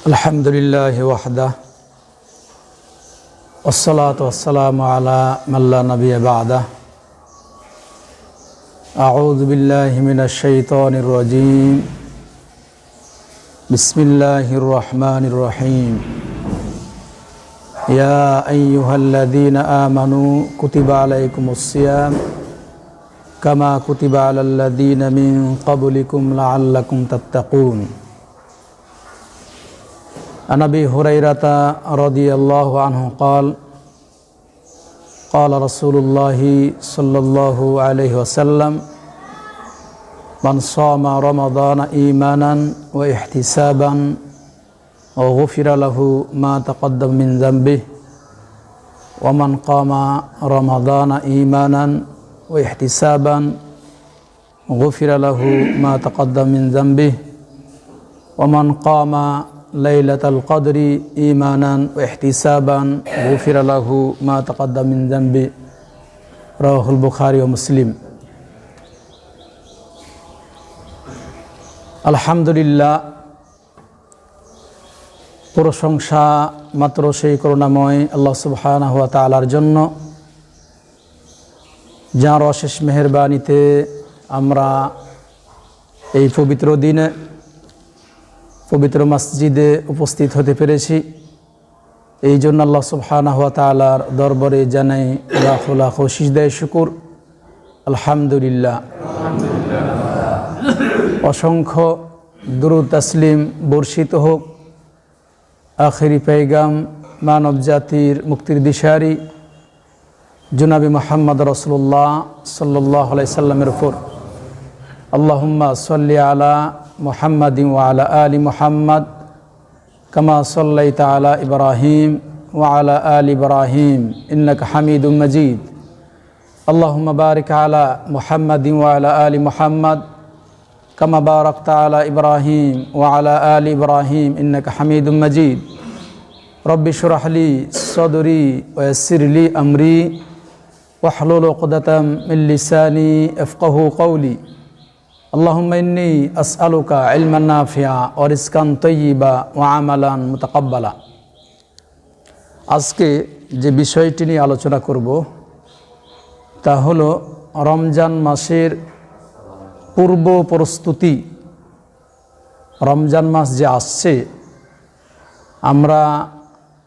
আলহামদুলিল্লাহি ওয়াহদাহ ওয়াসসালাতু ওয়াসসালামু আলা মান লা নাবিয়্যা বা'দাহ আউযু বিল্লাহি মিনাশ শাইতানির রাজীম বিসমিল্লাহির রহমানির রহিম ইয়া আইয়ুহাল্লাযীনা আমানু কুতিবা আলাইকুমুস সিয়াম কামা কুতিবা আলাল্লাযীনা মিন ক্বাবলিকুম লাআল্লাকুম তাত্তাকুন عن أبي هريرة رضي الله عنه قال قال رسول الله صلى الله عليه وسلم من صام رمضان إيمانا واحتسابا وغفر له ما تقدم من ذنبه ومن قام رمضان إيمانا واحتسابا غفر له ما تقدم من ذنبه ومن قام লাইলাতুল কদরি ঈমানান ওয়া ইহতিসাবান গুফিরা লাহু মা তাকাদ্দাম মিন যামবি রাওয়াহুল বুখারী ওয়া মুসলিম। আলহামদুলিল্লাহ, প্রশংসা মাত্র সেই করুণাময় আল্লাহ সুবহানাহু ওয়া তাআলার জন্য, যার অশেষ মেহেরবানিতে আমরা এই পবিত্র দিনে পবিত্র মসজিদে উপস্থিত হতে পেরেছি। এই জন্য আল্লাহ সুবহানাহু ওয়া তাআলার দরবারে জানাই লাখো লাখো সিজদায়ে শুকর, আলহামদুলিল্লাহ। অসংখ্য দুরূদ তাসলিম বর্ষিত হোক আখিরি পেগাম মানব জাতির মুক্তির দিশারি জনাবে মুহাম্মদ রাসূলুল্লাহ সাল্লাল্লাহু আলাইহি সাল্লামের উপর। আল্লাহুম্মা সাল্লি আলা মুহাম্মাদিন ওয়া আলা আলি মুহাম্মাদ কামা সাল্লাইতা আলা ইব্রাহিম ওয়া আলা আলি ইব্রাহিম ইন্নাকা হামিদুম মাজিদ। আল্লাহুম্মা বারিক আলা মুহাম্মাদিন ওয়া আলা আলি মুহাম্মাদ কামা বারাকতা আলা ইব্রাহিম ওয়া আলা আলি ইব্রাহিম ইন্নাকা হামিদুম মাজিদ। রব্বি শরহ লি সাদরি ওয়া ইয়াসসির লি আমরি ওয়াহলুল উকদাতাম মিন লিসানি ইয়াফকাহু কওলি। আল্লাহুম্মা ইন্নী আসআলুকা ইলমান নাফিআ ওয়া রিজকান তাইয়্যিবা ওয়া আমালান মুতাকাব্বালা। আজকে যে বিষয়টি নিয়ে আলোচনা করব তা হলো রমজান মাসের পূর্ব প্রস্তুতি। রমজান মাস যে আসছে, আমরা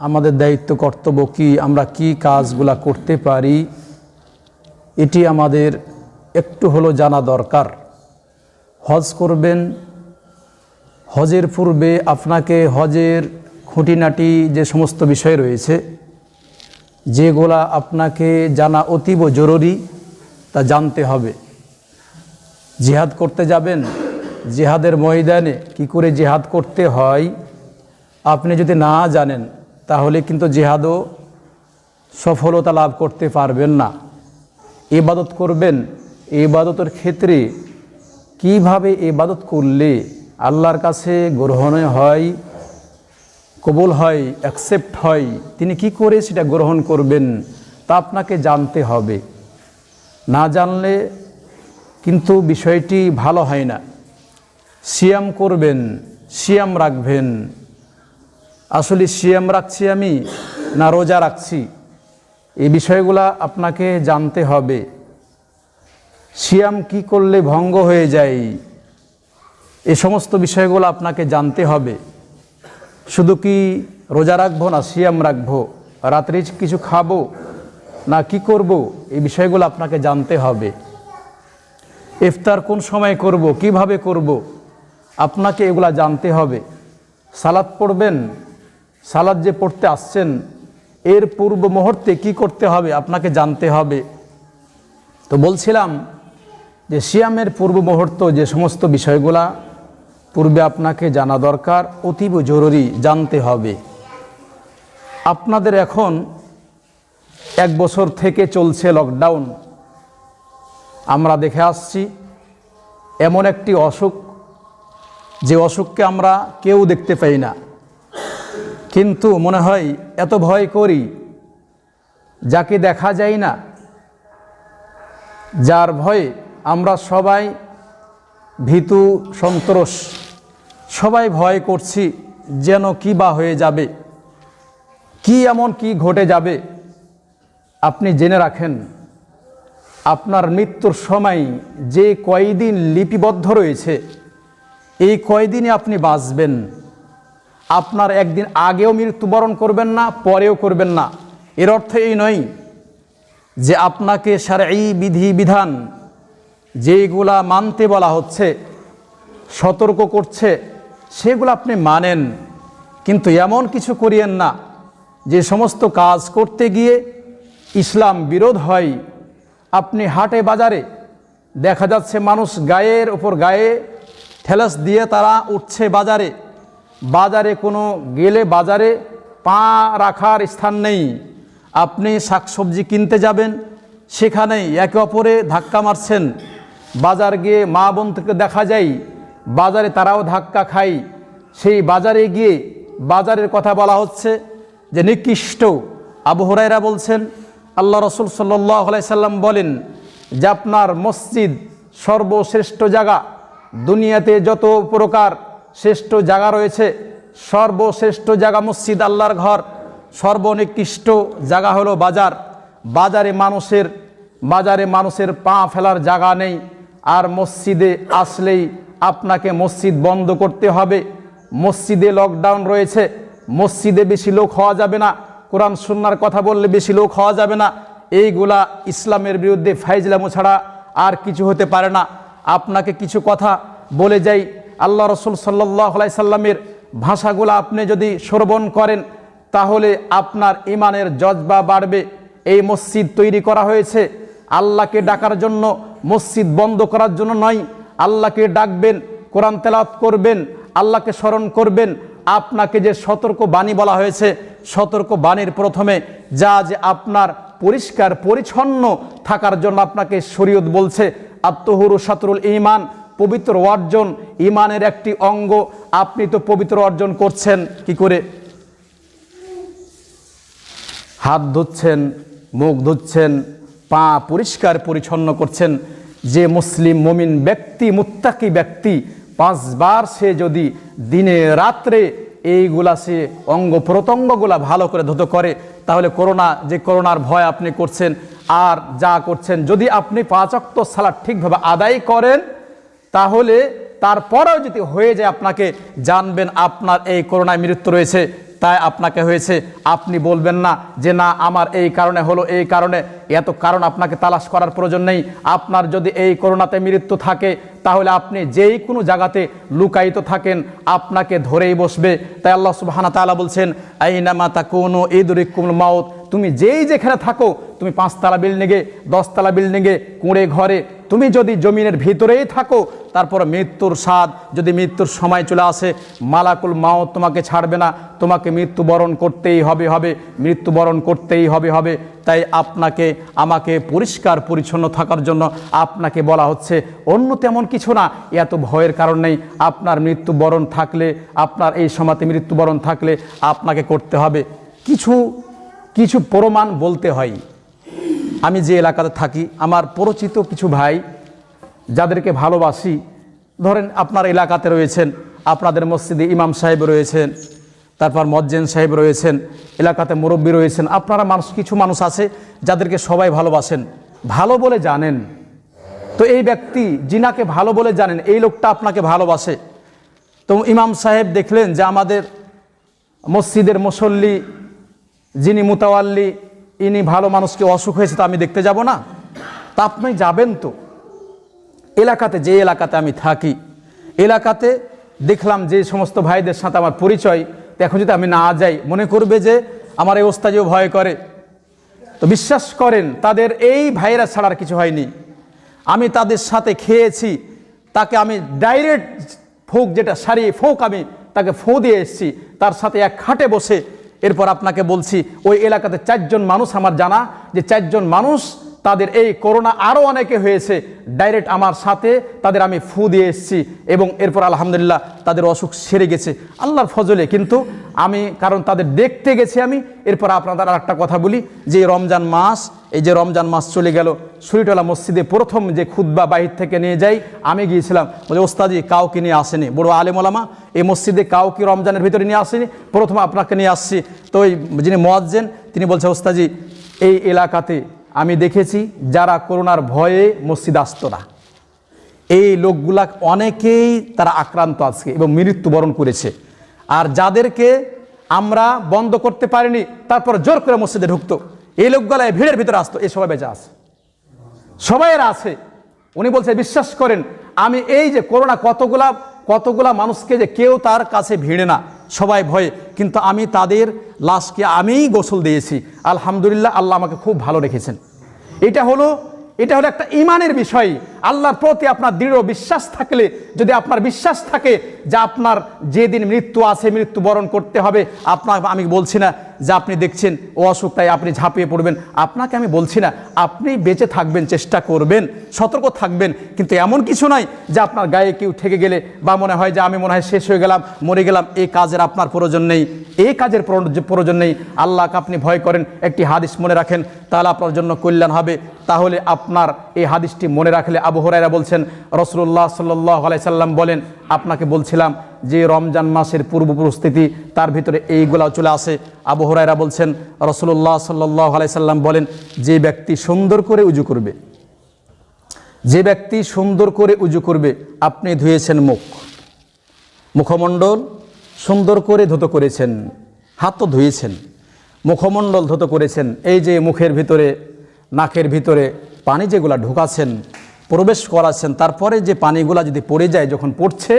আমাদের দায়িত্ব কর্তব্য কি, আমরা কি কাজগুলা করতে পারি, এটি আমাদের একটু হলো জানা দরকার। হজ করবেন, হজের পূর্বে আপনাকে হজের খুঁটিনাটি যে সমস্ত বিষয় রয়েছে, যেগুলা আপনাকে জানা অতীব জরুরি, তা জানতে হবে। জিহাদ করতে যাবেন, জিহাদের ময়দানে কি করে জিহাদ করতে হয় আপনি যদি না জানেন, তাহলে কিন্তু জিহাদও সফলতা লাভ করতে পারবেন না। ইবাদত করবেন, ইবাদতের ক্ষেত্রে কিভাবে ইবাদত করলে আল্লাহর কাছে গ্রহণীয় হয়, কবুল হয়, অ্যাকসেপ্ট হয়, তিনি কি করে সেটা গ্রহণ করবেন তা আপনাকে জানতে হবে। না জানলে কিন্তু বিষয়টি ভালো হয় না। সিয়াম করবেন, সিয়াম রাখবেন, আসলে সিয়াম রাখছি আমি না রোজা রাখছি, এই বিষয়গুলো আপনাকে জানতে হবে। সিয়াম কি করলে ভঙ্গ হয়ে যায়, এই সমস্ত বিষয়গুলো আপনাকে জানতে হবে। শুধু কি রোজা রাখবো না সিয়াম রাখবো, রাত্রে কিছু খাবো না কি করব, এই বিষয়গুলো আপনাকে জানতে হবে। ইফতার কোন সময় করব, কিভাবে করব, আপনাকে এগুলা জানতে হবে। সালাত পড়বেন, সালাত যে পড়তে আসছেন এর পূর্ব মুহূর্তে কি করতে হবে আপনাকে জানতে হবে। তো বলছিলাম যে সিয়ামের পূর্ব মুহূর্ত যে সমস্ত বিষয়গুলা পূর্বে আপনাকে জানা দরকার, অতীব জরুরি, জানতে হবে। আপনাদের এখন 1 বছর থেকে চলছে লকডাউন। আমরা দেখে আসছি এমন একটি অসুখ, যে অসুখকে আমরা কেউ দেখতে পাই না, কিন্তু মনে হয় এত ভয় করি যাকে দেখা যায় না, যার ভয়ে আমরা সবাই ভীতু সন্ত্রস্ত, সবাই ভয় করছি যেন কি বা হয়ে যাবে, কি এমন কি ঘটে যাবে। আপনি জেনে রাখেন, আপনার মৃত্যুর সময় যে কয়দিন লিপিবদ্ধ রয়েছে, এই কয়দিনে আপনি বাঁচবেন। আপনার একদিন আগেও মৃত্যুবরণ করবেন না, পরেও করবেন না। এর অর্থ এই নয় যে আপনাকে শারঈ বিধি বিধান যেগুলা মানতে বলা হচ্ছে, সতর্ক করছে, সেগুলো আপনি মানেন, কিন্তু এমন কিছু করিয়েন না যে সমস্ত কাজ করতে গিয়ে ইসলাম বিরোধ হয়। আপনি হাটে বাজারে দেখা যাচ্ছে মানুষ গায়ের ওপর গায়ে ঠেলাস দিয়ে তারা উঠছে বাজারে, বাজারে কোনো গেলে বাজারে পা রাখার স্থান নেই। আপনি শাকসবজি কিনতে যাবেন, সেখানেই একে অপরে ধাক্কা মারছেন। বাজার গিয়ে মা বোন থেকে দেখা যায় বাজারে তারাও ধাক্কা খায়। সেই বাজারে গিয়ে বাজারের কথা বলা হচ্ছে যে নিকৃষ্ট। আবু হুরায়রা বলছেন, আল্লাহ রসুল সাল্লাল্লাহু আলাইহি সাল্লাম বলেন যে আপনার মসজিদ সর্বশ্রেষ্ঠ জায়গা। দুনিয়াতে যত প্রকার শ্রেষ্ঠ জায়গা রয়েছে, সর্বশ্রেষ্ঠ জায়গা মসজিদ, আল্লাহর ঘর। সর্বনিকৃষ্ট জায়গা হলো বাজার। বাজারে মানুষের পা ফেলার জায়গা নেই। আর মসজিদে আসলেই আপনাকে মসজিদ বন্ধ করতে হবে। মসজিদে লকডাউন রয়েছে, মসজিদে বেশি লোক হওয়া যাবে না, কোরআন সুন্নাহর কথা বললে বেশি লোক হওয়া যাবে না। এইগুলা ইসলামের বিরুদ্ধে ফাইজলামো ছাড়া আর কিছু হতে পারে না। আপনাকে কিছু কথা বলে যাই, আল্লাহ রসুল সাল্লাল্লাহু আলাইহি সাল্লামের ভাষাগুলো আপনি যদি শ্রবণ করেন তাহলে আপনার ইমানের জজবা বাড়বে। এই মসজিদ তৈরি করা হয়েছে আল্লাহকে ডাকার জন্য, মসজিদ বন্ধ করার জন্য নয়। আল্লাহকে ডাকবেন, কোরআন তেলাওয়াত করবেন, আল্লাহকে স্মরণ করবেন। আপনাকে যে সতর্ক বাণী বলা হয়েছে, সতর্ক বাণীর প্রথমে যা যে আপনার পরিষ্কার পরিচ্ছন্ন থাকার জন্য আপনাকে শরীয়ত বলছে, আত্তহুরু শাতরুল ঈমান, পবিত্র অর্জন ঈমানের একটি অঙ্গ। আপনি তো পবিত্র অর্জন করছেন কি করে? হাত ধুচ্ছেন, মুখ ধুচ্ছেন, পা পরিষ্কার পরিচ্ছন্ন করছেন। যে মুসলিম মুমিন ব্যক্তি, মুত্তাকি ব্যক্তি, 5 বার সে যদি দিনে রাত্রে এইগুলা সে অঙ্গ প্রত্যঙ্গগুলা ভালো করে ধুত করে, তাহলে করোনার ভয় আপনি করছেন আর যা করছেন, যদি আপনি 5 ওয়াক্ত সালাত ঠিকভাবে আদায় করেন, তাহলে তারপরেও যদি হয়ে যায় আপনাকে জানবেন আপনার এই করোনায় মৃত্যু রয়েছে, তাই আপনাকে হয়েছে। আপনি বলবেন না যে না আমার এই কারণে হলো, এই কারণে। এত কারণ আপনাকে তালাশ করার প্রয়োজন নেই। আপনার যদি এই করোনাতে মৃত্যু থাকে তাহলে আপনি যেই কোনো জায়গাতে লুকায়িত থাকেন আপনাকে ধরেই বসবে। তাই আল্লাহ সুবহানাহু ওয়া তাআলা বলছেন, আইনামা তাকুনু ইদরিকুমুল মাউত। তুমি যেখানে থাকো, তুমি 5 তলা বিল্ডিংয়ে, 10 তলা বিল্ডিংয়ে, কুঁড়ে ঘরে, তুমি যদি জমিনের ভিতরেই থাকো, তারপর মৃত্যুর স্বাদ যদি মৃত্যুর সময় চলে আসে, মালাকুল মাউত তোমাকে ছাড়বে না, তোমাকে মৃত্যুবরণ করতেই হবে, মৃত্যুবরণ করতেই হবে। তাই আপনাকে আমাকে পরিষ্কার পরিচ্ছন্ন থাকার জন্য আপনাকে বলা হচ্ছে, অন্য তেমন কিছু না। এত ভয়ের কারণ নেই। আপনার মৃত্যুবরণ থাকলে, আপনার এই সময়তে মৃত্যুবরণ থাকলে আপনাকে করতে হবে। কিছু প্রমাণ বলতে হয়। আমি যে এলাকাতে থাকি, আমার পরিচিত কিছু ভাই যাদেরকে ভালোবাসি, ধরেন আপনার এলাকাতে রয়েছেন, আপনাদের মসজিদে ইমাম সাহেব রয়েছেন, তারপর মজ্জেন সাহেব রয়েছেন, এলাকাতে মুরব্বী রয়েছেন। আপনারা কিছু মানুষ আছে যাদেরকে সবাই ভালোবাসেন, ভালো বলে জানেন। তো এই ব্যক্তি যিনাকে ভালো বলে জানেন, এই লোকটা আপনাকে ভালোবাসে। তো ইমাম সাহেব দেখলেন যে আমাদের মসজিদের মুসল্লি যিনি মুতাওয়াল্লি, ইনি ভালো মানুষকে অসুখ হয়েছে, তো আমি দেখতে যাব না? তা আপনি যাবেন তো। যে এলাকাতে আমি থাকি, এলাকাতে দেখলাম যে সমস্ত ভাইদের সাথে আমার পরিচয়, তো এখন যদি আমি না যাই মনে করবে যে আমার এই ওস্তাদিও ভয় করে। তো বিশ্বাস করেন, তাদের এই ভাইরা ছাড়ার কিছু হয়নি। আমি তাদের সাথে খেয়েছি, তাকে আমি ডাইরেক্ট ফোঁক, যেটা সারিয়ে ফোঁক, আমি তাকে ফোঁ দিয়ে এসেছি, তার সাথে এক খাটে বসে। এরপর আপনাকে বলছি, ওই এলাকাতে 4 জন মানুষ আমার জানা, যে 4 জন মানুষ তাদের এই করোনা, আরও অনেকে হয়েছে, ডাইরেক্ট আমার সাথে তাদের আমি ফু দিয়ে এসেছি, এবং এরপর আলহামদুলিল্লাহ তাদের অসুখ সেরে গেছে আল্লাহর ফজলে। কিন্তু আমি কারণ তাদের দেখতে গেছি আমি। এরপর আপনাদের আর একটা কথা বলি যে রমজান মাস, এই যে রমজান মাস চলে গেল, শরীরটোলা মসজিদে প্রথম যে খুতবা বাহির থেকে নিয়ে যাই আমি গিয়েছিলাম, বলে ওস্তাদি কাউকে নিয়ে আসেনি, বড় আলেম ওলামা এই মসজিদে কাউকে রমজানের ভিতরে নিয়ে আসেনি, প্রথম আপনাকে নিয়ে আসছি। তো ওই যিনি মুয়াজ্জিন তিনি বলছে ওস্তাদি এই এলাকাতে আমি দেখেছি যারা করোনার ভয়ে মসজিদ আসতো না, এই লোকগুলা অনেকেই তারা আক্রান্ত আজকে এবং মৃত্যুবরণ করেছে। আর যাদেরকে আমরা বন্ধ করতে পারিনি তারপর জোর করে মসজিদে ঢুকতো, এই লোকগুলা ভিড়ের ভিতরে আসতো, এই সবাই বেঁচে আছে, সবাই এরা আছে। উনি বলছে বিশ্বাস করেন আমি এই যে করোনা কতগুলা মানুষকে যে কেউ তার কাছে ভিড়ে না, সবাই ভয়ে, কিন্তু আমি তাদের লাশকে আমিই গোসল দিয়েছি। আলহামদুলিল্লাহ, আল্লাহ আমাকে খুব ভালো রেখেছেন। এটা হলো একটা ইমানের বিষয়। আল্লাহর প্রতি আপনার দৃঢ় বিশ্বাস থাকলে, যদি আপনার বিশ্বাস থাকে যে আপনার যেদিন মৃত্যু আছে মৃত্যুবরণ করতে হবে, আমি বলছি না যে আপনি দেখছেন ও অসুখ তাই আপনি ঝাঁপিয়ে পড়বেন, আপনাকে আমি বলছি না, আপনি বেঁচে থাকবেন, চেষ্টা করবেন, সতর্ক থাকবেন, কিন্তু এমন কিছু নয় যে আপনার গায়ে কেউ ঠেকে গেলে বা মনে হয় যে আমি মনে হয় শেষ হয়ে গেলাম, মরে গেলাম, এই কাজের আপনার প্রয়োজন নেই, এই কাজের প্রয়োজন নেই। আল্লাহকে আপনি ভয় করেন, একটি হাদিস মনে রাখেন, তাহলে আপনার জন্য কল্যাণ হবে। তাহলে আপনার এই হাদিসটি মনে রাখলে, আবু হুরায়রা বলছেন রাসূলুল্লাহ সাল্লাল্লাহু আলাইহি সাল্লাম বলেন, আপনাকে বলছিলাম যে রমজান মাসের পূর্ব প্রস্তুতি তার ভিতরে এইগুলাও চলে আসে। আবু হুরায়রা বলছেন রাসূলুল্লাহ সাল্লাল্লাহু আলাইহি সাল্লাম বলেন, যে ব্যক্তি সুন্দর করে উজু করবে, যে ব্যক্তি সুন্দর করে উজু করবে, আপনি ধুয়েছেন মুখমণ্ডল সুন্দর করে ধুত করেছেন, হাত তো ধুয়েছেন, মুখমণ্ডল ধুত করেছেন, এই যে মুখের ভিতরে নাকের ভিতরে পানি যেগুলা ঢুকাচ্ছেন, প্রবেশ করাচ্ছেন, তারপরে যে পানিগুলা যদি পড়ে যায়, যখন পড়ছে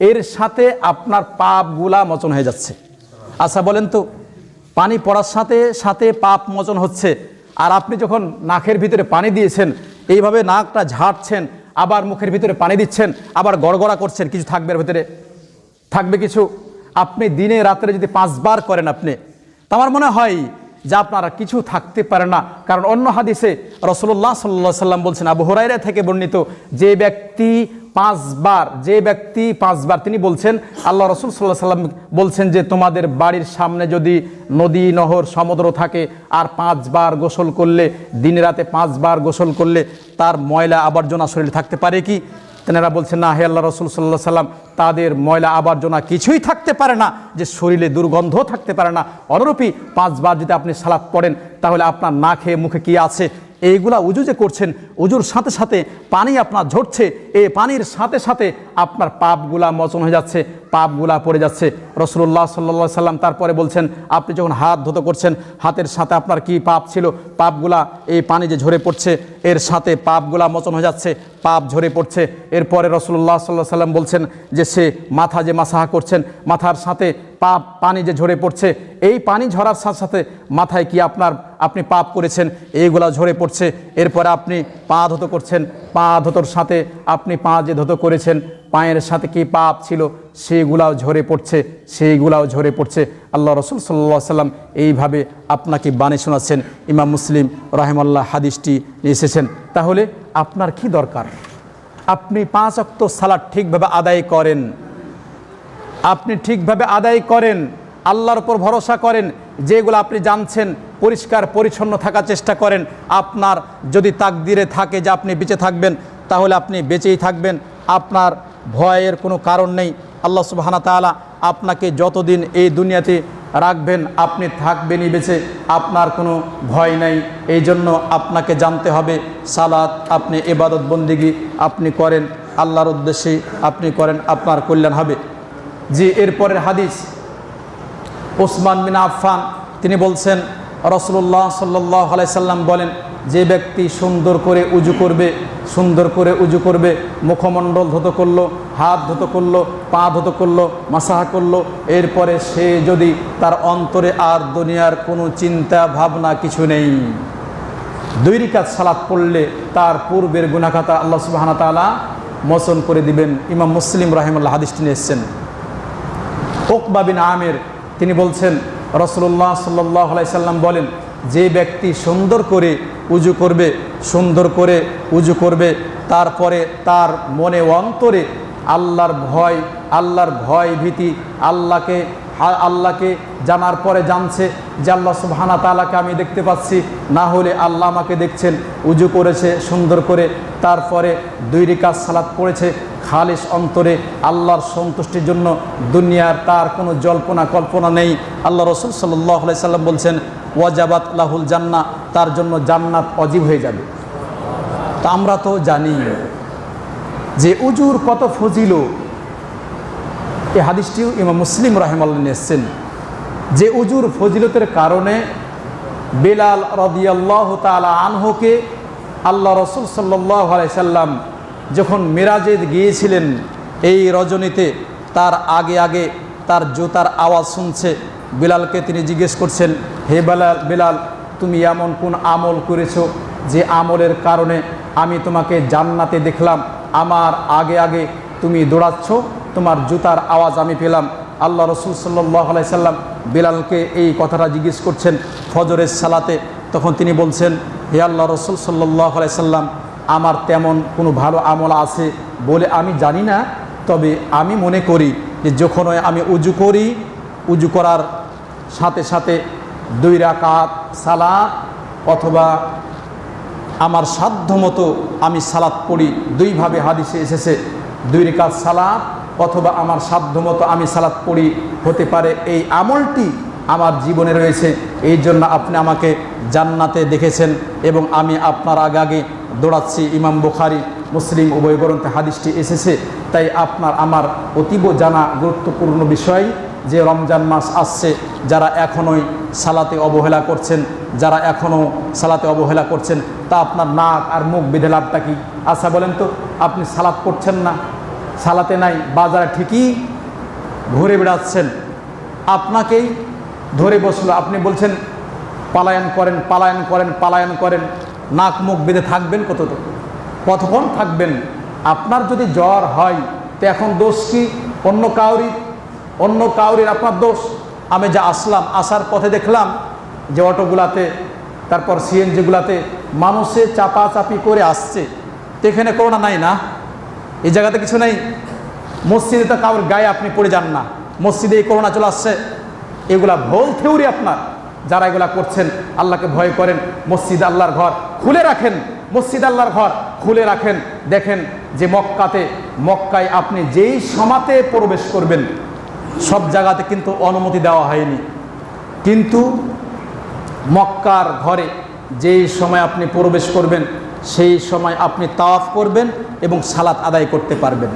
এর সাথে আপনার পাপগুলা মোচন হয়ে যাচ্ছে। আচ্ছা বলেন তো, পানি পড়ার সাথে সাথে পাপ মোচন হচ্ছে, আর আপনি যখন নাকের ভিতরে পানি দিয়েছেন, এইভাবে নাকটা ঝাড়ছেন, আবার মুখের ভিতরে পানি দিচ্ছেন, আবার গড়গড়া করছেন, কিছু থাকবে এর ভিতরে? থাকবে কিছু? আপনি দিনে রাত্রে যদি 5 বার করেন আপনি, তো আমার মনে হয় যে আপনারা কিছু থাকতে পারে না। কারণ অন্য হাদিসে রাসূলুল্লাহ সাল্লাল্লাহু আলাইহি সাল্লাম বলছেন, আবু হুরায়রা থেকে বর্ণিত, যে ব্যক্তি 5 বার তিনি বলছেন, আল্লাহ রাসূল সাল্লাল্লাহু আলাইহি সাল্লাম বলছেন যে তোমাদের বাড়ির সামনে যদি নদী নহর সমুদ্র থাকে আর 5 বার গোসল করলে, দিনে রাতে 5 বার গোসল করলে তার ময়লা আবর্জনা শরীরে থাকতে পারে কি? তেনারা বলছেন না, হে আল্লাহ রাসূল সাল্লাল্লাহু আলাইহি সাল্লাম, তাদের ময়লা আবর্জনা কিছুই থাকতে পারে না, যে শরীরে দুর্গন্ধ থাকতে পারে না। অনুরূপী 5 বার যদি আপনি সালাত পড়েন, তাহলে আপনার নাকে মুখে কি আছে, এইগুলা উজু যে করছেন, উজুর সাথে সাথে পানি আপনার ঝরছে, এই পানির সাথে সাথে আপনার পাপগুলা মোচন হয়ে যাচ্ছে, পাপগুলা পড়ে যাচ্ছে। রাসূলুল্লাহ সাল্লাল্লাহু আলাইহি সাল্লাম তারপরে বলছেন, আপনি যখন হাত ধুতে করছেন, হাতের সাথে আপনার কি পাপ ছিল, পাপগুলা এই পানি যে ঝরে পড়ছে এর সাথে পাপগুলা মোচন হয়ে যাচ্ছে, পাপ ঝরে পড়ছে। এরপরে রাসূলুল্লাহ সাল্লাল্লাহু আলাইহি সাল্লাম বলছেন যে সে মাথা যে মাসাহা করছেন, মাথার সাথে পানি যে ঝরে পড়ছে, এই পানি ঝরার সাথে সাথে মাথায় কি আপনি পাপ করেছেন, এইগুলা ঝরে পড়ছে। এরপরে আপনি পা ধুতো করছেন, পা ধুতোর সাথে আপনি পা যে ধুতো করেছেন, পায়ের সাথে কি পাপ ছিল সেইগুলাও ঝরে পড়ছে। আল্লাহ রাসূল সাল্লাল্লাহু আলাইহি সাল্লাম এইভাবে আপনাকে বাণী শোনাচ্ছেন। ইমাম মুসলিম রাহিমাহুল্লাহ হাদিসটি নিয়ে এসেছেন। তাহলে আপনার কি দরকার? আপনি 5 ওয়াক্ত সালাত ঠিকভাবে আদায় করেন, আল্লাহর উপর ভরসা করেন, যেগুলো আপনি জানছেন পরিষ্কার পরিচ্ছন্ন থাকার চেষ্টা করেন। আপনার যদি তাকদিরে থাকে যে আপনি বেঁচে থাকবেন, তাহলে আপনি বেঁচেই থাকবেন, আপনার ভয়ের কোনো কারণ নেই। আল্লাহ সুবহানাহু ওয়া তাআলা আপনাকে যতদিন এই দুনিয়াতে রাখবেন আপনি থাকবেনই বেঁচে, আপনার কোনো ভয় নাই। এই জন্য আপনাকে জানতে হবে, সালাত আপনি ইবাদত বন্দেগী আপনি করেন, আল্লাহর উদ্দেশ্যে আপনি করেন, আপনার কল্যাণ হবে। জি, এরপরের হাদিস, ওসমান বিন আফফান তিনি বলছেন, রাসূলুল্লাহ সাল্লাল্লাহু আলাইহি সাল্লাম বলেন, যে ব্যক্তি সুন্দর করে উজু করবে, মুখমণ্ডল ধুত করলো, হাত ধুত করলো, পা ধুত করলো, মাসাহা করলো, এরপরে সে যদি তার অন্তরে আর দুনিয়ার কোনো চিন্তা ভাবনা কিছু নেই, 2 রাকাত সালাত পড়লে তার পূর্বের গুনাহ খাতা আল্লাহ সুবহানাহু ওয়া তাআলা মোচন করে দিবেন। ইমাম মুসলিম রাহিমাহুল্লাহ হাদিসটি নিয়ে এসেছেন। উকবা বিন আমির তিনি বলছেন, রাসূলুল্লাহ সাল্লাল্লাহু আলাইহি সাল্লাম বলেন, যে ব্যক্তি সুন্দর করে উজু করবে তারপরে তার মনে অন্তরে আল্লাহর ভয় ভীতি, আল্লাহকে আল্লাহকে জানার পরে জানছে যে আল্লাহ সুবহানাহু ওয়া তাআলাকে আমি দেখতে পাচ্ছি, না হলে আল্লাহ আমাকে দেখছেন। উজু করেছে সুন্দর করে, তারপরে 2 রাকাত সালাত পড়েছে খালিস অন্তরে আল্লাহর সন্তুষ্টির জন্য, দুনিয়ার তার কোনো জল্পনা কল্পনা নেই। আল্লাহ রাসূল সাল্লাল্লাহু আলাইহি সাল্লাম বলছেন ওয়াজাবাত লাহুল জান্নাহ, তার জন্য জান্নাত ওয়াজিব হয়ে যাবে। তা আমরা তো জানি যে উজুর কত ফজিলত। এই হাদিসটিও ইমাম মুসলিম রাহিমাহুল্লাহ নিয়েছেন যে উজুর ফজিলতের কারণে বেলাল রাদিয়াল্লাহু তাআলা আনহুকে আল্লাহ রাসূল সাল্লাল্লাহু আলাইহি সাল্লাম যখন মিরাজে গিয়েছিলেন, এই রজনীতে তার আগে আগে তার জুতার আওয়াজ শুনছে। বেলালকে তিনি জিজ্ঞেস করছেন, হে বেলাল, তুমি এমন কোন আমল করেছো যে আমলের কারণে আমি তোমাকে জান্নাতে দেখলাম, আমার আগে আগে তুমি দৌড়াচ্ছ, তোমার জুতার আওয়াজ আমি পেলাম। আল্লাহ রাসূল সাল্লাল্লাহু আলাইহি সাল্লাম বেলালকে এই কথাটা জিজ্ঞেস করছেন ফজরের সালাতে। তখন তিনি বলছেন, হে আল্লাহ রাসূল সাল্লাল্লাহু আলাইহি সাল্লাম, আমার তেমন কোনো ভালো আমল আছে বলে আমি জানি না, তবে আমি মনে করি যে যখন আমি উজু করি, উজু করার সাথে সাথে 2 রাকাত সালাত অথবা আমার সাধ্যমতো আমি সালাত পড়ি। 2 ভাবে হাদিসে এসেছে, 2 রাকাত সালাত অথবা আমার সাধ্যমতো আমি সালাত পড়ি, হতে পারে এই আমলটি আমার জীবনে রয়েছে, এই জন্য আপনি আমাকে জান্নাতে দেখেছেন এবং আমি আপনার আগে আগে দৌড়াচ্ছি। ইমাম বুখারী মুসলিম উভয় গ্রন্থে হাদিসটি এসেছে। তাই আপনার আমার অতীব জানা গুরুত্বপূর্ণ বিষয় যে রমজান মাস আসছে, যারা এখনোই সালাতে অবহেলা করছেন, যারা এখনও সালাতে অবহেলা করছেন, তা আপনার নাক আর মুখ বেঁধে লাভটা কি? আচ্ছা বলেন তো, আপনি সালাত করছেন না, সালাতে নাই, বাজারে ঠিকই ঘুরে বেড়াচ্ছেন, আপনাকেই ধরে বসলো, আপনি বলছেন পালায়ন করেন পালায়ন করেন পালায়ন করেন, নাক মুখ বেঁধে থাকবেন কতক্ষণ থাকবেন? আপনার যদি জ্বর হয় তো এখন দোষ কি অন্য কাউরির? আপনার দোষ। আমি যা আসলাম, আসার পথে দেখলাম যে অটোগুলাতে, তারপর সিএনজিগুলাতে মানুষে চাপাচাপি করে আসছে, তো এখানে করোনা নাই না? এই জায়গাতে কিছু নেই? মসজিদে তো কারোর গায়ে আপনি পড়ে যান না, মসজিদে এই করোনা চলে আসছে। এগুলা ভুল থিওরি আপনার। যারা এগুলা করছেন, আল্লাহকে ভয় করেন, মসজিদ আল্লাহর ঘর খুলে রাখেন, মসজিদ আল্লাহর ঘর খুলে রাখেন। দেখেন যে মক্কায় আপনি যেই সমাতে প্রবেশ করবেন, সব জায়গাতে কিন্তু অনুমতি দেওয়া হয়নি, কিন্তু মক্কার ঘরে যেই সময় আপনি প্রবেশ করবেন সেই সময় আপনি তাওয়াফ করবেন এবং সালাত আদায় করতে পারবেন।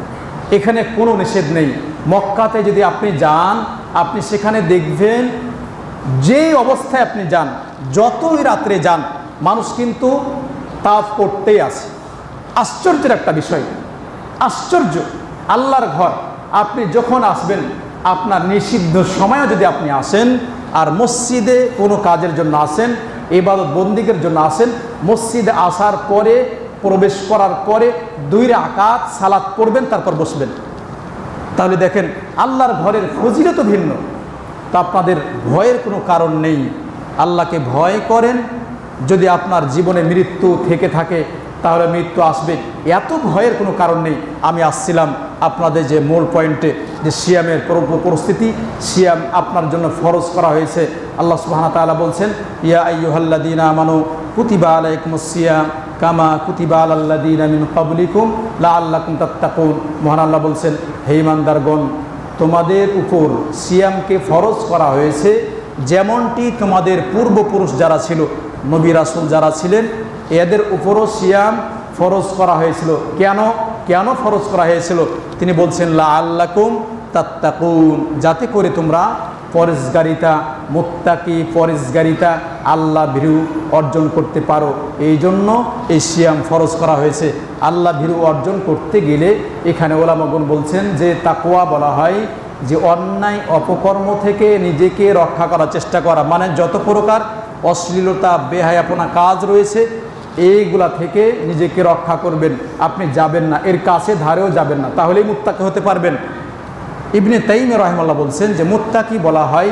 এখানে কোনো নিষেধ নেই। মক্কাতে যদি আপনি যান, আপনি সেখানে দেখবেন যেই অবস্থায় আপনি যান, যতই রাত্রে যান, মানুষ কিন্তু তাওয়াফ করতেই আছে। আশ্চর্যের একটা বিষয়, আশ্চর্য। আল্লাহর ঘর আপনি যখন আসবেন, আপনার নিষিদ্ধ সময়ও যদি আপনি আসেন, আর মসজিদে কোনো কাজের জন্য আসেন, ইবাদত বন্দিগের জন্য আসেন, মসজিদে আসার পরে, প্রবেশ করার পরে 2 রাকাত সালাত পড়বেন, তারপর বসবেন। তাহলে দেখেন আল্লাহর ঘরের ফজিলত ভিন্ন। তা আপনাদের ভয়ের কোনো কারণ নেই। আল্লাহকে ভয় করেন। যদি আপনার জীবনে মৃত্যু থেকে থাকে তাহলে মৃত্যু আসবে, এত ভয়ের কোনো কারণ নেই। আমি আসছিলাম আপনাদের যে মূল পয়েন্টে, যে সিয়ামের পরিস্থিতি। সিয়াম আপনার জন্য ফরজ করা হয়েছে। আল্লাহ সুবহানাহু ওয়া তাআলা বলছেন, ইয়া আইয়ুহাল্লাযীনা আমানু কুতিবা আলাইকুমুস সিয়াম কামা কুতিবা আলাল্লাযীনা মিন ক্বাবলিকুম লাআল্লাকুম তাত্তাকুন। মহান আল্লাহ বলছেন, হে ঈমানদারগণ, তোমাদের উপর সিয়ামকে ফরজ করা হয়েছে যেমনটি তোমাদের পূর্বপুরুষ যারা ছিল, নবী রাসূল যারা ছিলেন, এদের উপরও সিয়াম ফরজ করা হয়েছিল। কেন ফরজ করা হয়েছিল? তিনি বলছেন লাআল্লাকুম তাত্তাকুন, যাতে করে তোমরা পরেজগারিতা, মুত্তাকি পরেজগারিতা, আল্লাহ ভীরু অর্জন করতে পারো। এই জন্য এই সিয়াম ফরজ করা হয়েছে। আল্লাহ ভীরু অর্জন করতে গেলে এখানে ওলামাগণ বলছেন যে তাকওয়া বলা হয় যে অন্যায় অপকর্ম থেকে নিজেকে রক্ষা করার চেষ্টা করা, মানে যত প্রকার অশ্লীলতা, বেহায়াপনা কাজ রয়েছে এইগুলা থেকে নিজেকে রক্ষা করবেন। আপনি যাবেন না, এর কাছে ধারেও যাবেন না, তাহলেই মুত্তাকি হতে পারবেন। ইবনে তাইমিয়া রাহিমাহুল্লাহ বলছেন যে মুত্তাকি বলা হয়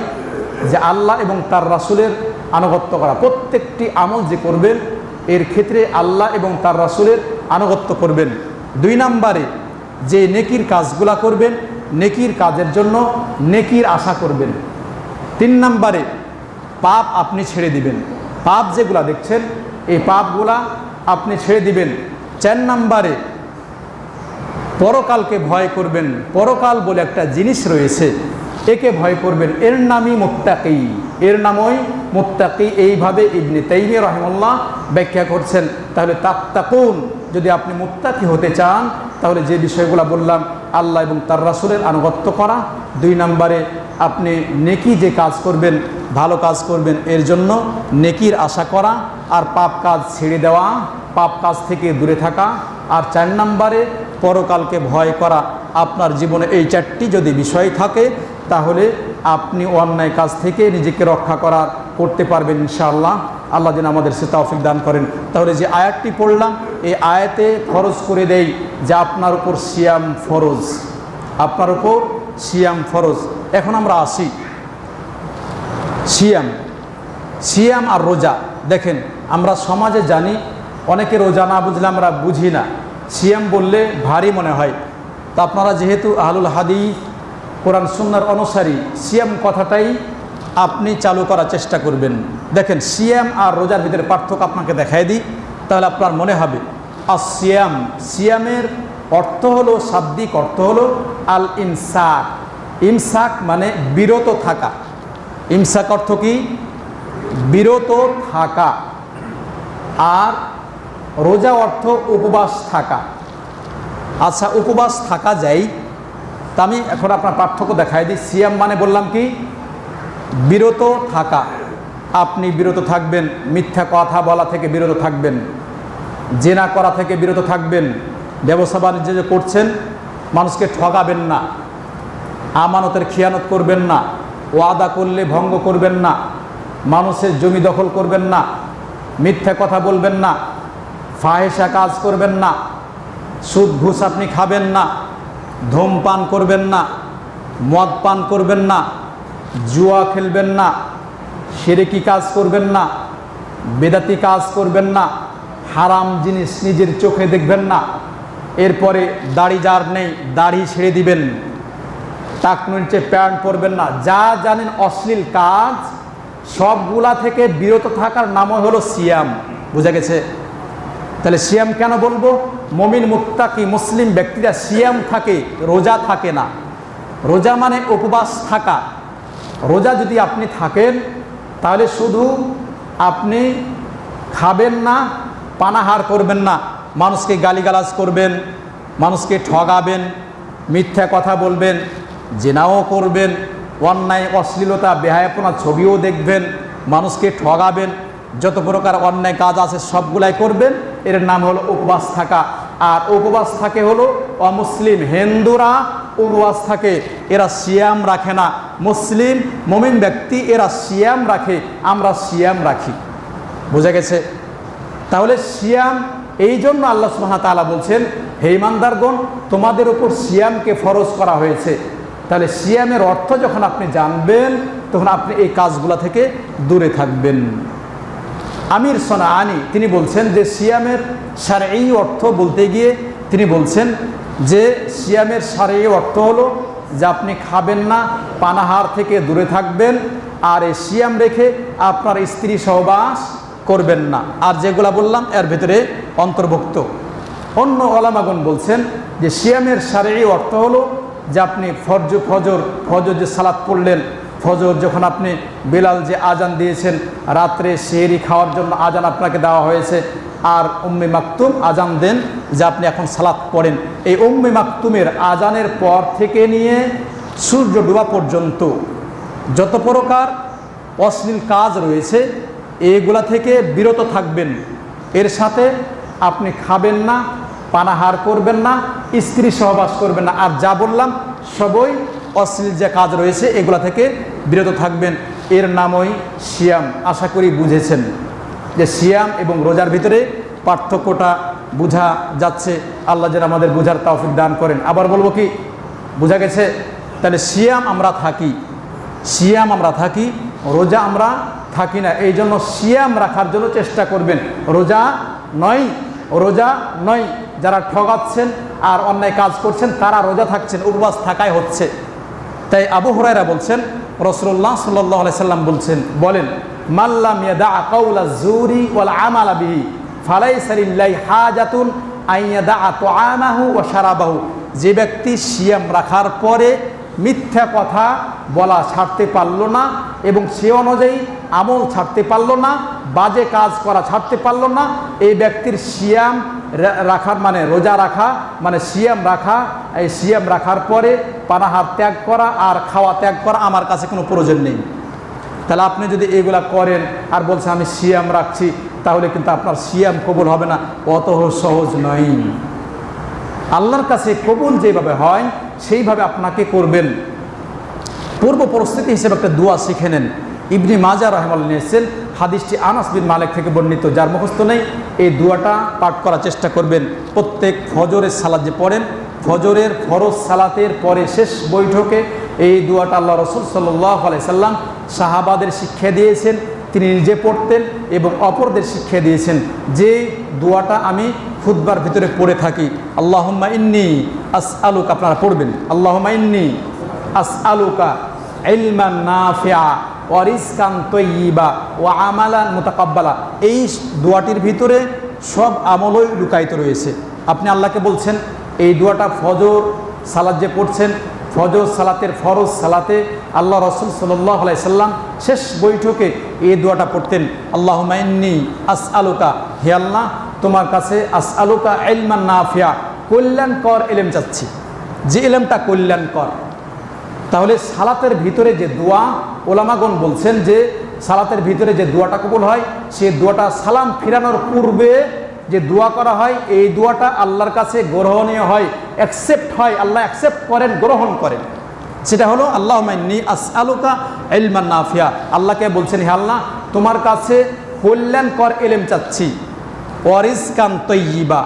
যে আল্লাহ এবং তার রাসূলের আনুগত্য করা। প্রত্যেকটি আমল যে করবেন এর ক্ষেত্রে আল্লাহ এবং তার রাসূলের আনুগত্য করবেন। 2 নম্বরে যে নেকির কাজগুলা করবেন, নেকির কাজের জন্য নেকির আশা করবেন। 3 নম্বরে পাপ আপনি ছেড়ে দিবেন, পাপ যেগুলা দেখছেন এই পাপগুলা আপনি ছেড়ে দিবেন। 4 নম্বরে পরকালকে ভয় করবেন, পরকাল বলে একটা জিনিস রয়েছে, একে ভয় করবেন, এর নামই মুত্তাকি, এর নামই মুত্তাকি। এইভাবে ইবনে তাইমিয়া রাহিমাহুল্লাহ ব্যাখ্যা করছেন। তাহলে তাত্তাকুন, যদি আপনি মুত্তাকি হতে চান তাহলে যে বিষয়গুলো বললাম, আল্লাহ এবং তার রাসূলের আনুগত্য করা, 2 নম্বরে আপনি নেকি যে কাজ করবেন, ভালো কাজ করবেন, এর জন্য নেকির আশা করা, আর পাপ কাজ ছেড়ে দেওয়া, পাপ কাজ থেকে দূরে থাকা, আর 4 নম্বরে পরকালকে ভয় করা। আপনার জীবনে এই 4টি যদি বিষয় থাকে তাহলে আপনি অন্যায় কাজ থেকে নিজেকে রক্ষা করতে পারবেন ইনশাআল্লাহ। আল্লাহ যেন আমাদের সে তৌফিক দান করেন। তাহলে যে আয়াতটি পড়লাম, এই আয়াতে ফরজ করে দেই যে আপনার উপর সিয়াম ফরজ, আপনার উপর সিয়াম ফরজ। এখন আমরা আসি সিয়াম আর রোজা। দেখেন আমরা সমাজে জানি অনেকে রোজা না বুঝলে আমরা বুঝি না, সিয়াম বললে ভারী মনে হয়। তা আপনারা যেহেতু আহলুল হাদিস কোরআন সুন্নাহর অনুসারী, সিয়াম কথাটাই আপনি চালু করার চেষ্টা করবেন। দেখেন সিয়াম আর রোজার ভিতরে পার্থক্য আপনাকে দেখাই দিই, তাহলে আপনার মনে হবে। আর সিয়ামের অর্থ হলো, শাব্দিক অর্থ হলো আল ইমসাক। ইমসাক মানে বিরত থাকা। ইমসাক অর্থ কি? বিরত থাকা। আর রোজা অর্থ উপবাস থাকা। আচ্ছা, উপবাস থাকা যায়, তা আমি এখন আপনার পার্থক্য দেখাই দিই। সিয়াম মানে বললাম কি? বিরত থাকা। আপনি বিরত থাকবেন, মিথ্যা কথা বলা থেকে বিরত থাকবেন, জেনা করা থেকে বিরত থাকবেন, ব্যবসা বাণিজ্য যে করছেন মানুষকে ঠকাবেন না, আমানতের খিয়ানত করবেন না, ওয়াদা করলে ভঙ্গ করবেন না, মানুষের জমি দখল করবেন না, মিথ্যা কথা বলবেন না, ফাহেসা কাজ করবেন না, সুদ ঘুষ আপনি খাবেন না, ধূমপান করবেন না, মদ পান করবেন না, জুয়া খেলবেন না, শিরকি কাজ করবেন না, বেদাতি কাজ করবেন না, হারাম জিনিস নিজের চোখে দেখবেন না। এরপরে দাড়ি যার নেই দাড়ি ছেড়ে দিবেন, টাকনুর নিচে প্যান্ট পরবেন না, যা জানেন অশ্লীল কাজ সবগুলা থেকে বিরত থাকার নামই হলো সিয়াম। বুঝা গেছে? তাহলে সিয়াম কেন বলবো? মুমিন মুত্তাকি মুসলিম ব্যক্তিরা সিয়াম থাকে, রোজা থাকে না। রোজা মানে উপবাস থাকা। রোজা যদি আপনি থাকেন তাহলে শুধু আপনি খাবেন না, পানাহার করবেন না, মানুষকে গালিগালাজ করবেন, মানুষকে ঠগাবেন, মিথ্যা কথা বলবেন, জেনাও করবেন, অন্যায় অশ্লীলতা বেহায়াপনা ছবিও দেখবেন, মানুষকে ঠগাবেন, যত প্রকার অন্যায় কাজ আছে সবগুলাই করবেন। এর নাম হলো উপবাস থাকা। আর উপবাস থাকে হলো অমুসলিম হিন্দুরা উপবাস থাকে, এরা সিয়াম রাখে না। মুসলিম মুমিন ব্যক্তি এরা সিয়াম রাখে, আমরা সিয়াম রাখি। বোঝা গেছে? তাহলে সিয়াম এই জন্য আল্লাহ সুবহানাহু ওয়া তাআলা বলছেন, হে ঈমানদারগণ তোমাদের উপর সিয়ামকে ফরজ করা হয়েছে। তাহলে সিয়ামের অর্থ যখন আপনি জানবেন তখন আপনি এই কাজগুলো থেকে দূরে থাকবেন। আমির সনাআনী তিনি বলছেন যে সিয়ামের শারঈ অর্থ বলতে গিয়ে তিনি বলছেন যে সিয়ামের শারঈ অর্থ হলো যে আপনি খাবেন না, পানাহার থেকে দূরে থাকবেন, আর এই সিয়াম রেখে আপনার স্ত্রী সহবাস করবেন না। আর যেগুলা বললাম এর ভিতরে অন্তর্ভুক্ত। অন্য ওলামাগণ বলছেন যে সিয়ামের শারঈ অর্থ হলো যে আপনি ফজর যে সালাত পড়লেন, ফজর যখন আপনি বেলাল যে আজান দিয়েছেন, রাত্রে সেহরি খাওয়ার জন্য আজান আপনাকে দেওয়া হয়েছে, আর উম্মে মাকতুম আজান দেন যে আপনি এখন সালাত পড়েন। এই উম্মে মাকতুমের আজানের পর থেকে নিয়ে সূর্য ডোবা পর্যন্ত যত প্রকার অশ্লীল কাজ রয়েছে এগুলা থেকে বিরত থাকবেন। এর সাথে আপনি খাবেন না, পানাহার করবেন না, স্ত্রী সহবাস করবেন না। আর যা বললাম সবই অশ্লীল যে কাজ রয়েছে এগুলা থেকে বিরত থাকবেন। এর নামই সিয়াম। আশা করি বুঝেছেন যে সিয়াম এবং রোজার ভিতরে পার্থক্যটা বোঝা যাচ্ছে। আল্লাহ যেন আমাদের বোঝার তৌফিক দান করেন। আবার বলবো কি, বোঝা গেছে? তাহলে সিয়াম আমরা থাকি, রোজা আমরা থাকি না। এই জন্য সিয়াম রাখার জন্য চেষ্টা করবেন, রোজা নয়। যারা ঠগাচ্ছেন আর অন্যায় কাজ করছেন তারা রোজা থাকছেন, উপবাস থাকাই হচ্ছে। তাই আবু হুরায়রা বলছেন, রাসূলুল্লাহ সাল্লাল্লাহু আলাইহি সাল্লাম বলেন মাল্লাম ইয়াদা কাওলা যুরি ওয়াল আমালা বিহি ফালাইসা লিল্লাহি হাজাতুন আন ইয়াদা তুআমাহু ওয়া শারাবাহু। যে ব্যক্তি সিয়াম রাখার পরে মিথ্যা কথা বলা ছাড়তে পারল না এবং সে অনুযায়ী আমল ছাড়তে পারল না, বাজে কাজ করা ছাড়তে পারল না, এই ব্যক্তির সিয়াম রাখার মানে রোজা রাখা মানে সিয়াম রাখা, এই সিয়াম রাখার পরে পানাহার ত্যাগ করা আর খাওয়া ত্যাগ করা আমার কাছে কোনো প্রয়োজন নেই। তাহলে আপনি যদি এগুলা করেন আর বলছেন আমি সিয়াম রাখছি, তাহলে কিন্তু আপনার সিয়াম কবুল হবে না, অত সহজ নয়। আল্লাহর কাছে কবুল যেভাবে হয় সেইভাবে আপনাকে করবেন। পূর্ব পরিস্থিতি হিসেবে একটা দোয়া শিখে নেন। ইবনে মাজাহ রাহিমাহুল্লাহ নিয়েছেন হাদিসটি আনাস বিন মালিক থেকে বর্ণিত, যার মুখস্থ নেই এই দোয়াটা পাঠ করার চেষ্টা করবেন। প্রত্যেক ফজরের সালাত যে পড়েন, ফজরের ফরজ সালাতের পরে শেষ বৈঠকে এই দোয়াটা আল্লাহ রাসূল সাল্লাল্লাহু আলাইহি সাল্লাম সাহাবাদের শিক্ষা দিয়েছেন, তিনি নিজে পড়তেন এবং অপরদের শিক্ষা দিয়েছেন। যে দোয়াটা আমি খুতবার ভিতরে পড়ে থাকি, আল্লাহুম্মা ইন্নী আসআলুকা, আপনারা পড়বেন আল্লাহুম্মা ইন্নী আসআলুকা ইলমান নাফিআ ওয়া রিজকান তাইয়্যিবা ওয়া আমালান মুতাকাব্বালা। এই দোয়াটির ভিতরে সব আমলই লুকায়িত রয়েছে। আপনি আল্লাহকে বলছেন এই দোয়াটা ফজর সালাত যে পড়ছেন, ফজর সালাতের ফরজ সালাতে আল্লাহ রাসূল সাল্লাল্লাহু আলাইহি সাল্লাম শেষ বৈঠকে এই দোয়াটা পড়তেন, আল্লাহুম্মা ইন্নী আসআলুকা, হে আল্লাহ তোমার কাছে আসআলুকা ইলমান নাফিআ, কল্যাণকর ইলম চাচ্ছি, যে ইলমটা কল্যাণকর। তাহলে সালাতের ভিতরে যে দোয়া, ওলামাগণ বলছেন যে সালাতের ভিতরে যে দোয়াটা কবুল হয়, সে দোয়াটা সালাম ফিরানোর পূর্বে যে দোয়া করা হয়, এই দোয়াটা আল্লাহর কাছে গ্রহণীয় হয়, অ্যাকসেপ্ট হয়, আল্লাহ অ্যাকসেপ্ট করেন, গ্রহণ করেন। সেটা হলো আল্লাহুম্মা ইন্নী আসআলুকা ইলমান নাফিআ। আল্লাহকে বলছেন হে আল্লাহ তোমার কাছে কল্যাণকর ইলম চাচ্ছি, ওয়া রিজকান তাইয়্যিবা,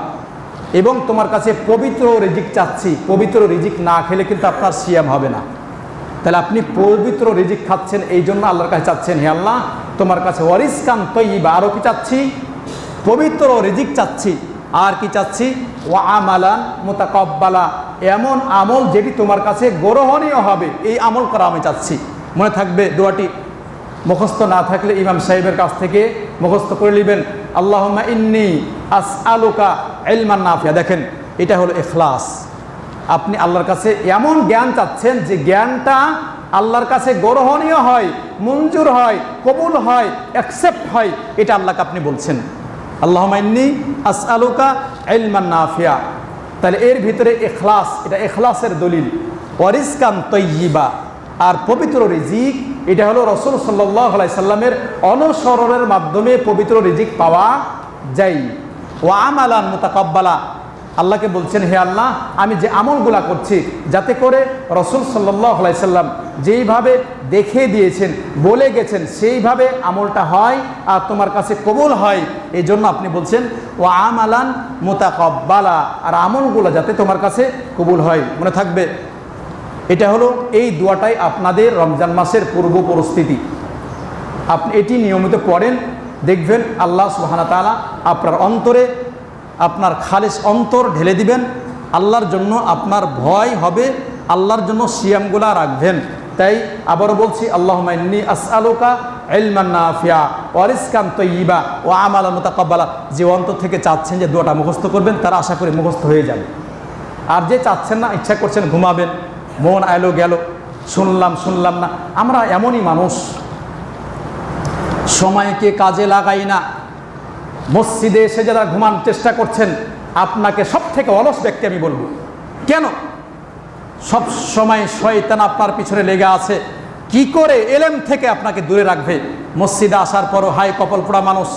এবং তোমার কাছে পবিত্র রিজিক চাচ্ছি। পবিত্র রিজিক না খেলে কিন্তু আপনার সিয়াম হবে না। তাহলে আপনি পবিত্র রিজিক খাচ্ছেন, এই জন্য আল্লাহর কাছে চাচ্ছেন হে আল্লাহ তোমার কাছে ওয়া রিজকান তাইয়্যিবা, আরও কি চাচ্ছি, পবিত্র রিজিক চাচ্ছি, আর কি চাচ্ছি, ওয়া আমালান মুতাকাব্বালা, এমন আমল যেটি তোমার কাছে গ্রহণীয় হবে, এই আমল করা আমি চাচ্ছি। মনে থাকবে দোয়াটি, মুখস্থ না থাকলে ইমাম সাহেবের কাছ থেকে মুখস্থ করে নেবেন, আল্লাহুম্মা ইন্নী আসআলুকা ইলমান নাফিআ। দেখেন এটা হলো ইখলাস। আপনি আল্লাহর কাছে এমন জ্ঞান চাচ্ছেন যে জ্ঞানটা আল্লাহর কাছে গ্রহণীয় হয়, মঞ্জুর হয়, কবুল হয়, অ্যাকসেপ্ট হয়, এটা আল্লাহকে আপনি বলছেন আল্লাহুম্মা ইন্নী আসআলুকা ইলমান নাফিআ। তাহলে এর ভিতরে ইখলাস, এটা ইখলাসের দলিল। ওয়া রিজকান তাইয়্যিবা, আর পবিত্র রিজিক, এটা হলো রাসূল সাল্লাল্লাহু আলাইহি সাল্লামের অনুসরণের মাধ্যমে পবিত্র রিজিক পাওয়া যায়। ওয়া আমালান মুতাকাব্বালা, আল্লাহকে বলছেন হে আল্লাহ আমি যে আমলগুলা করছি যাতে করে রাসূল সাল্লাল্লাহু আলাইহি সাল্লাম যেইভাবে দেখিয়ে দিয়েছেন, বলে গেছেন, সেইভাবে আমলটা হয় আর তোমার কাছে কবুল হয়, এই জন্য আপনি বলছেন ওয়া আমালান মুতাকাব্বালা, আর আমলগুলো যাতে তোমার কাছে কবুল হয়। মনে থাকবে এটা হলো এই দোয়াটাই আপনাদের রমজান মাসের পূর্ব পরিস্থিতি। আপনি এটি নিয়মিত পড়েন, দেখবেন আল্লাহ সুবহানাহু ওয়া তাআলা আপনার অন্তরে আপনার খালিস অন্তর ঢেলে দিবেন। আল্লাহর জন্য আপনার ভয় হবে, আল্লাহর জন্য সিয়ামগুলা রাখবেন। তাই আবারও বলছি আল্লাহুম্মা ইন্নী আসআলুকা ইলমান নাফিআ ওয়া রিজকান তাইয়্যিবা ওয়া আমালান মুতাকাব্বালা। যে অন্তর থেকে চাচ্ছেন যে দোয়াটা মুখস্থ করবেন, তারা আশা করি মুখস্থ হয়ে যাবে। আর যে চাচ্ছেন না, ইচ্ছা করছেন ঘুমাবেন, মন আইলো গেল, শুনলাম না, আমরা এমনই মানুষ, সময়কে কাজে লাগাই না। মসজিদে এসে যারা ঘুমানোর চেষ্টা করছেন, আপনাকে সব থেকে অলস ব্যক্তি আমি বলবো। কেন? সব সময় শয়তান আপনার পিছনে লেগে আছে, কি করে এলেম থেকে আপনাকে দূরে রাখবে। মসজিদে আসার পরও হাই কপাল পোড়া মানুষ,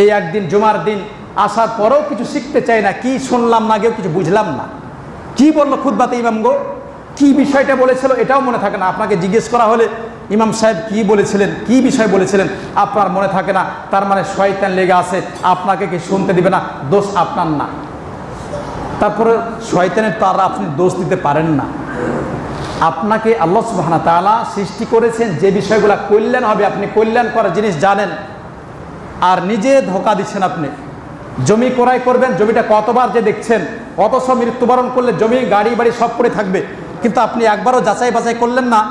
এই একদিন জুমার দিন আসার পরেও কিছু শিখতে চায় না, কি শুনলাম না গেও কিছু বুঝলাম না, কি বললো খুতবাতে ইমাম গো, কি বিষয়টা বলেছিল এটাও মনে থাকে না। আপনাকে জিজ্ঞেস করা হলে ইমাম সাহেব কি বলেছিলেন, কি বিষয় বলেছিলেন, আপনার মনে থাকে না, তার মানে শয়তান লেগে আছে, আপনাকে কি শুনতে দিবে না, দোষ আপনার না। তারপরে শয়তানের তারা আপনি দোষ দিতে পারেন না। আপনাকে আল্লাহ সুবহানাহু ওয়া তাআলা সৃষ্টি করেছেন যে বিষয়গুলো কল্যাণ হবে, আপনি কল্যাণ করার জিনিস জানেন, আর নিজে ধোঁকা দিচ্ছেন আপনি। জমি ক্রয় করবেন, জমিটা কতবার যে দেখছেন, অথচ মৃত্যুবরণ করলে জমি গাড়ি বাড়ি সব পড়ে থাকবে, কিন্তু আপনি একবারও যাচাই বাছাই করলেন না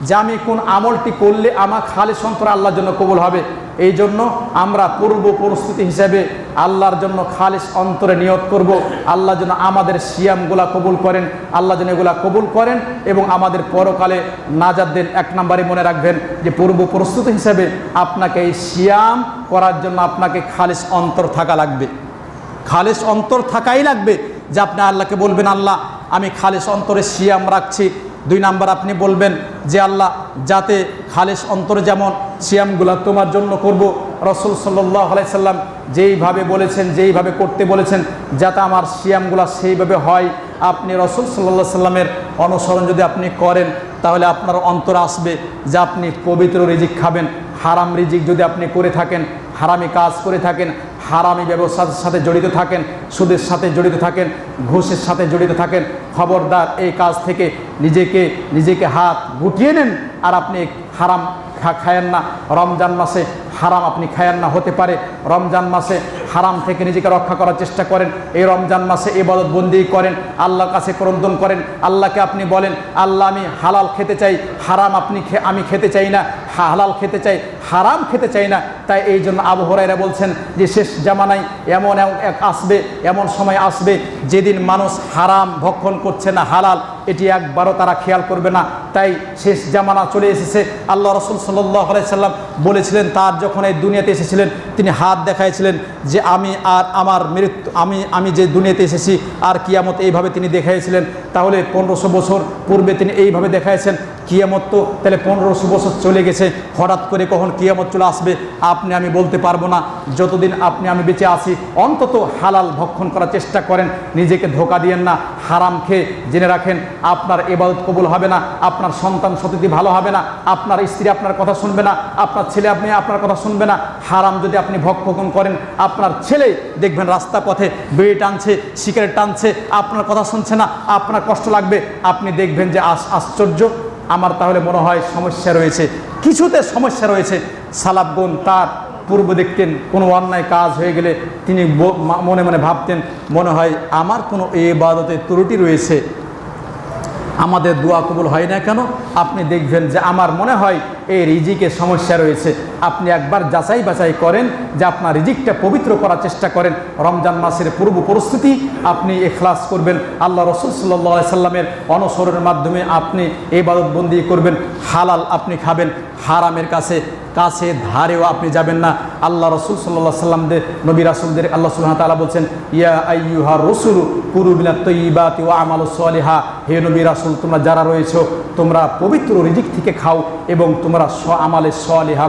যে আমি কোন আমলটি করলে আমার খালিস অন্তরে আল্লাহর জন্য কবুল হবে। এই জন্য আমরা পূর্ব প্রস্তুতি হিসেবে আল্লাহর জন্য খালিস অন্তরে নিয়ত করব, আল্লাহ যেন আমাদের সিয়ামগুলা কবুল করেন, আল্লাহ যেন এগুলা কবুল করেন এবং আমাদের পরকালে নাজাত দেন। এক নম্বরে মনে রাখবেন যে পূর্ব প্রস্তুতি হিসেবে আপনাকে এই সিয়াম করার জন্য আপনাকে খালিস অন্তর থাকা লাগবে, খালিস অন্তর থাকাই লাগবে, যে আপনি আল্লাহকে বলবেন আল্লাহ আমি খালিস অন্তরে সিয়াম রাখছি। দুই নাম্বার আপনি বলবেন যে আল্লাহ যাতে খালিস অন্তরে যেমন সিয়ামগুলা তোমার জন্য করব, রাসূল সাল্লাল্লাহু আলাইহি সাল্লাম যেইভাবে বলেছেন, যেইভাবে করতে বলেছেন, যাতে আমার সিয়ামগুলা সেইভাবে হয়। আপনি রাসূল সাল্লাল্লাহু আলাইহি সাল্লামের অনুসরণ যদি আপনি করেন তাহলে আপনার অন্তরে আসবে যে আপনি পবিত্র রিজিক খাবেন। হারাম রিজিক যদি আপনি করে থাকেন, হারামি কাজ করে থাকেন, হারামি ব্যবসার সাথে জড়িত থাকেন, সুদের সাথে জড়িত থাকেন, ঘুষের সাথে জড়িত থাকেন, খবরদার এই কাজ থেকে নিজেকে হাত গুটিয়ে নেন। আর আপনি হারাম খায়েন না, রমজান মাসে হারাম আপনি খায়েন না। হতে পারে রমজান মাসে হারাম থেকে নিজেকে রক্ষা করার চেষ্টা করেন, এই রমজান মাসে ইবাদত বন্দি করেন, আল্লাহর কাছে ক্রন্দন করেন, আল্লাহকে আপনি বলেন আল্লাহ আমি হালাল খেতে চাই, হারাম আমি খেতে চাই না, হালাল খেতে চাই, হারাম খেতে চাই না। তাই এই জন্য আবু হুরায়রা বলছেন যে শেষ জামানায় এমন এক আসবে, এমন সময় আসবে যেদিন মানুষ হারাম ভক্ষণ করছে না, হালাল এটি একবারও তারা খেয়াল করবে না। তাই শেষ জামানা চলে এসেছে। আল্লাহ রাসূল সাল্লাল্লাহু আলাইহি সাল্লাম বলেছিলেন, তার যখন এই দুনিয়াতে এসেছিলেন তিনি হাত দেখাইছিলেন যে আমি আর আমার মৃত্যু, আমি যে দুনিয়াতে এসেছি আর কিয়ামত, এইভাবে তিনি দেখাইছিলেন। তাহলে 1500 বছর পূর্বে তিনি এইভাবে দেখাইছেন, কিয়ামত তো তাহলে 1500 বছর চলে গেছে, হঠাৎ করে কখন কিয়ামত চলে আসবে আপনি আমি বলতে পারবো না। যতদিন আমি বেঁচে আছি অন্তত হালাল ভক্ষণ করার চেষ্টা করেন, নিজেকে ধোঁকা দিয়েন না। হারাম খেয়ে জেনে রাখেন আপনার ইবাদত কবুল হবে না, আপনার সন্তান সন্ততি ভালো হবে না, আপনার স্ত্রী আপনার কথা শুনবে না, আপনার ছেলে আপনার কথা শুনবে না। হারাম যদি আপনি ভক্ষণ করেন, আপনার ছেলে দেখবেন রাস্তা পথে বিড়ি টানছে, সিগারেট টানছে, আপনার কথা শুনছে না, আপনার কষ্ট লাগবে। আপনি দেখবেন যে আশ্চর্য, আমার তাহলে মনে হয় সমস্যা রয়েছে, কিছুতে সমস্যা রয়েছে। সালাফগণ তার পূর্ব দেখতেন কোনো অন্যায় কাজ হয়ে গেলে তিনি মনে মনে ভাবতেন মনে হয় আমার কোনো ইবাদতে ত্রুটি রয়েছে, আমাদের দোয়া কবুল হয় না কেন? আপনি দেখবেন যে আমার মনে হয় এই রিজিকের সমস্যা রয়েছে। আপনি একবার যাচাই বাছাই করেন যে আপনার রিজিকটা পবিত্র করার চেষ্টা করেন। রমজান মাসের পূর্ব প্রস্তুতি আপনি ইখলাস করবেন, আল্লাহ রাসূল সাল্লাল্লাহু আলাইহি সাল্লামের অনুসরণের মাধ্যমে আপনি ইবাদত বন্দি করবেন, হালাল আপনি খাবেন, হারামের কাছে ধারেও আপনি যাবেন না। আল্লাহ রাসূল সাল্লাল্লাহু আলাইহি সাল্লামদের নবী রাসূলদের আল্লাহ সুবহানাহু ওয়া তাআলা বলছেন ইয়া আইয়ুহার রাসূলু কুলু মিনাত তাইয়্যিবাতি ওয়া আমালুস সালিহা, হে নবী রাসূল তোমরা যারা রয়েছো তোমরা পবিত্র রিজিক থেকে খাও এবং তোমরা আমালে সালিহা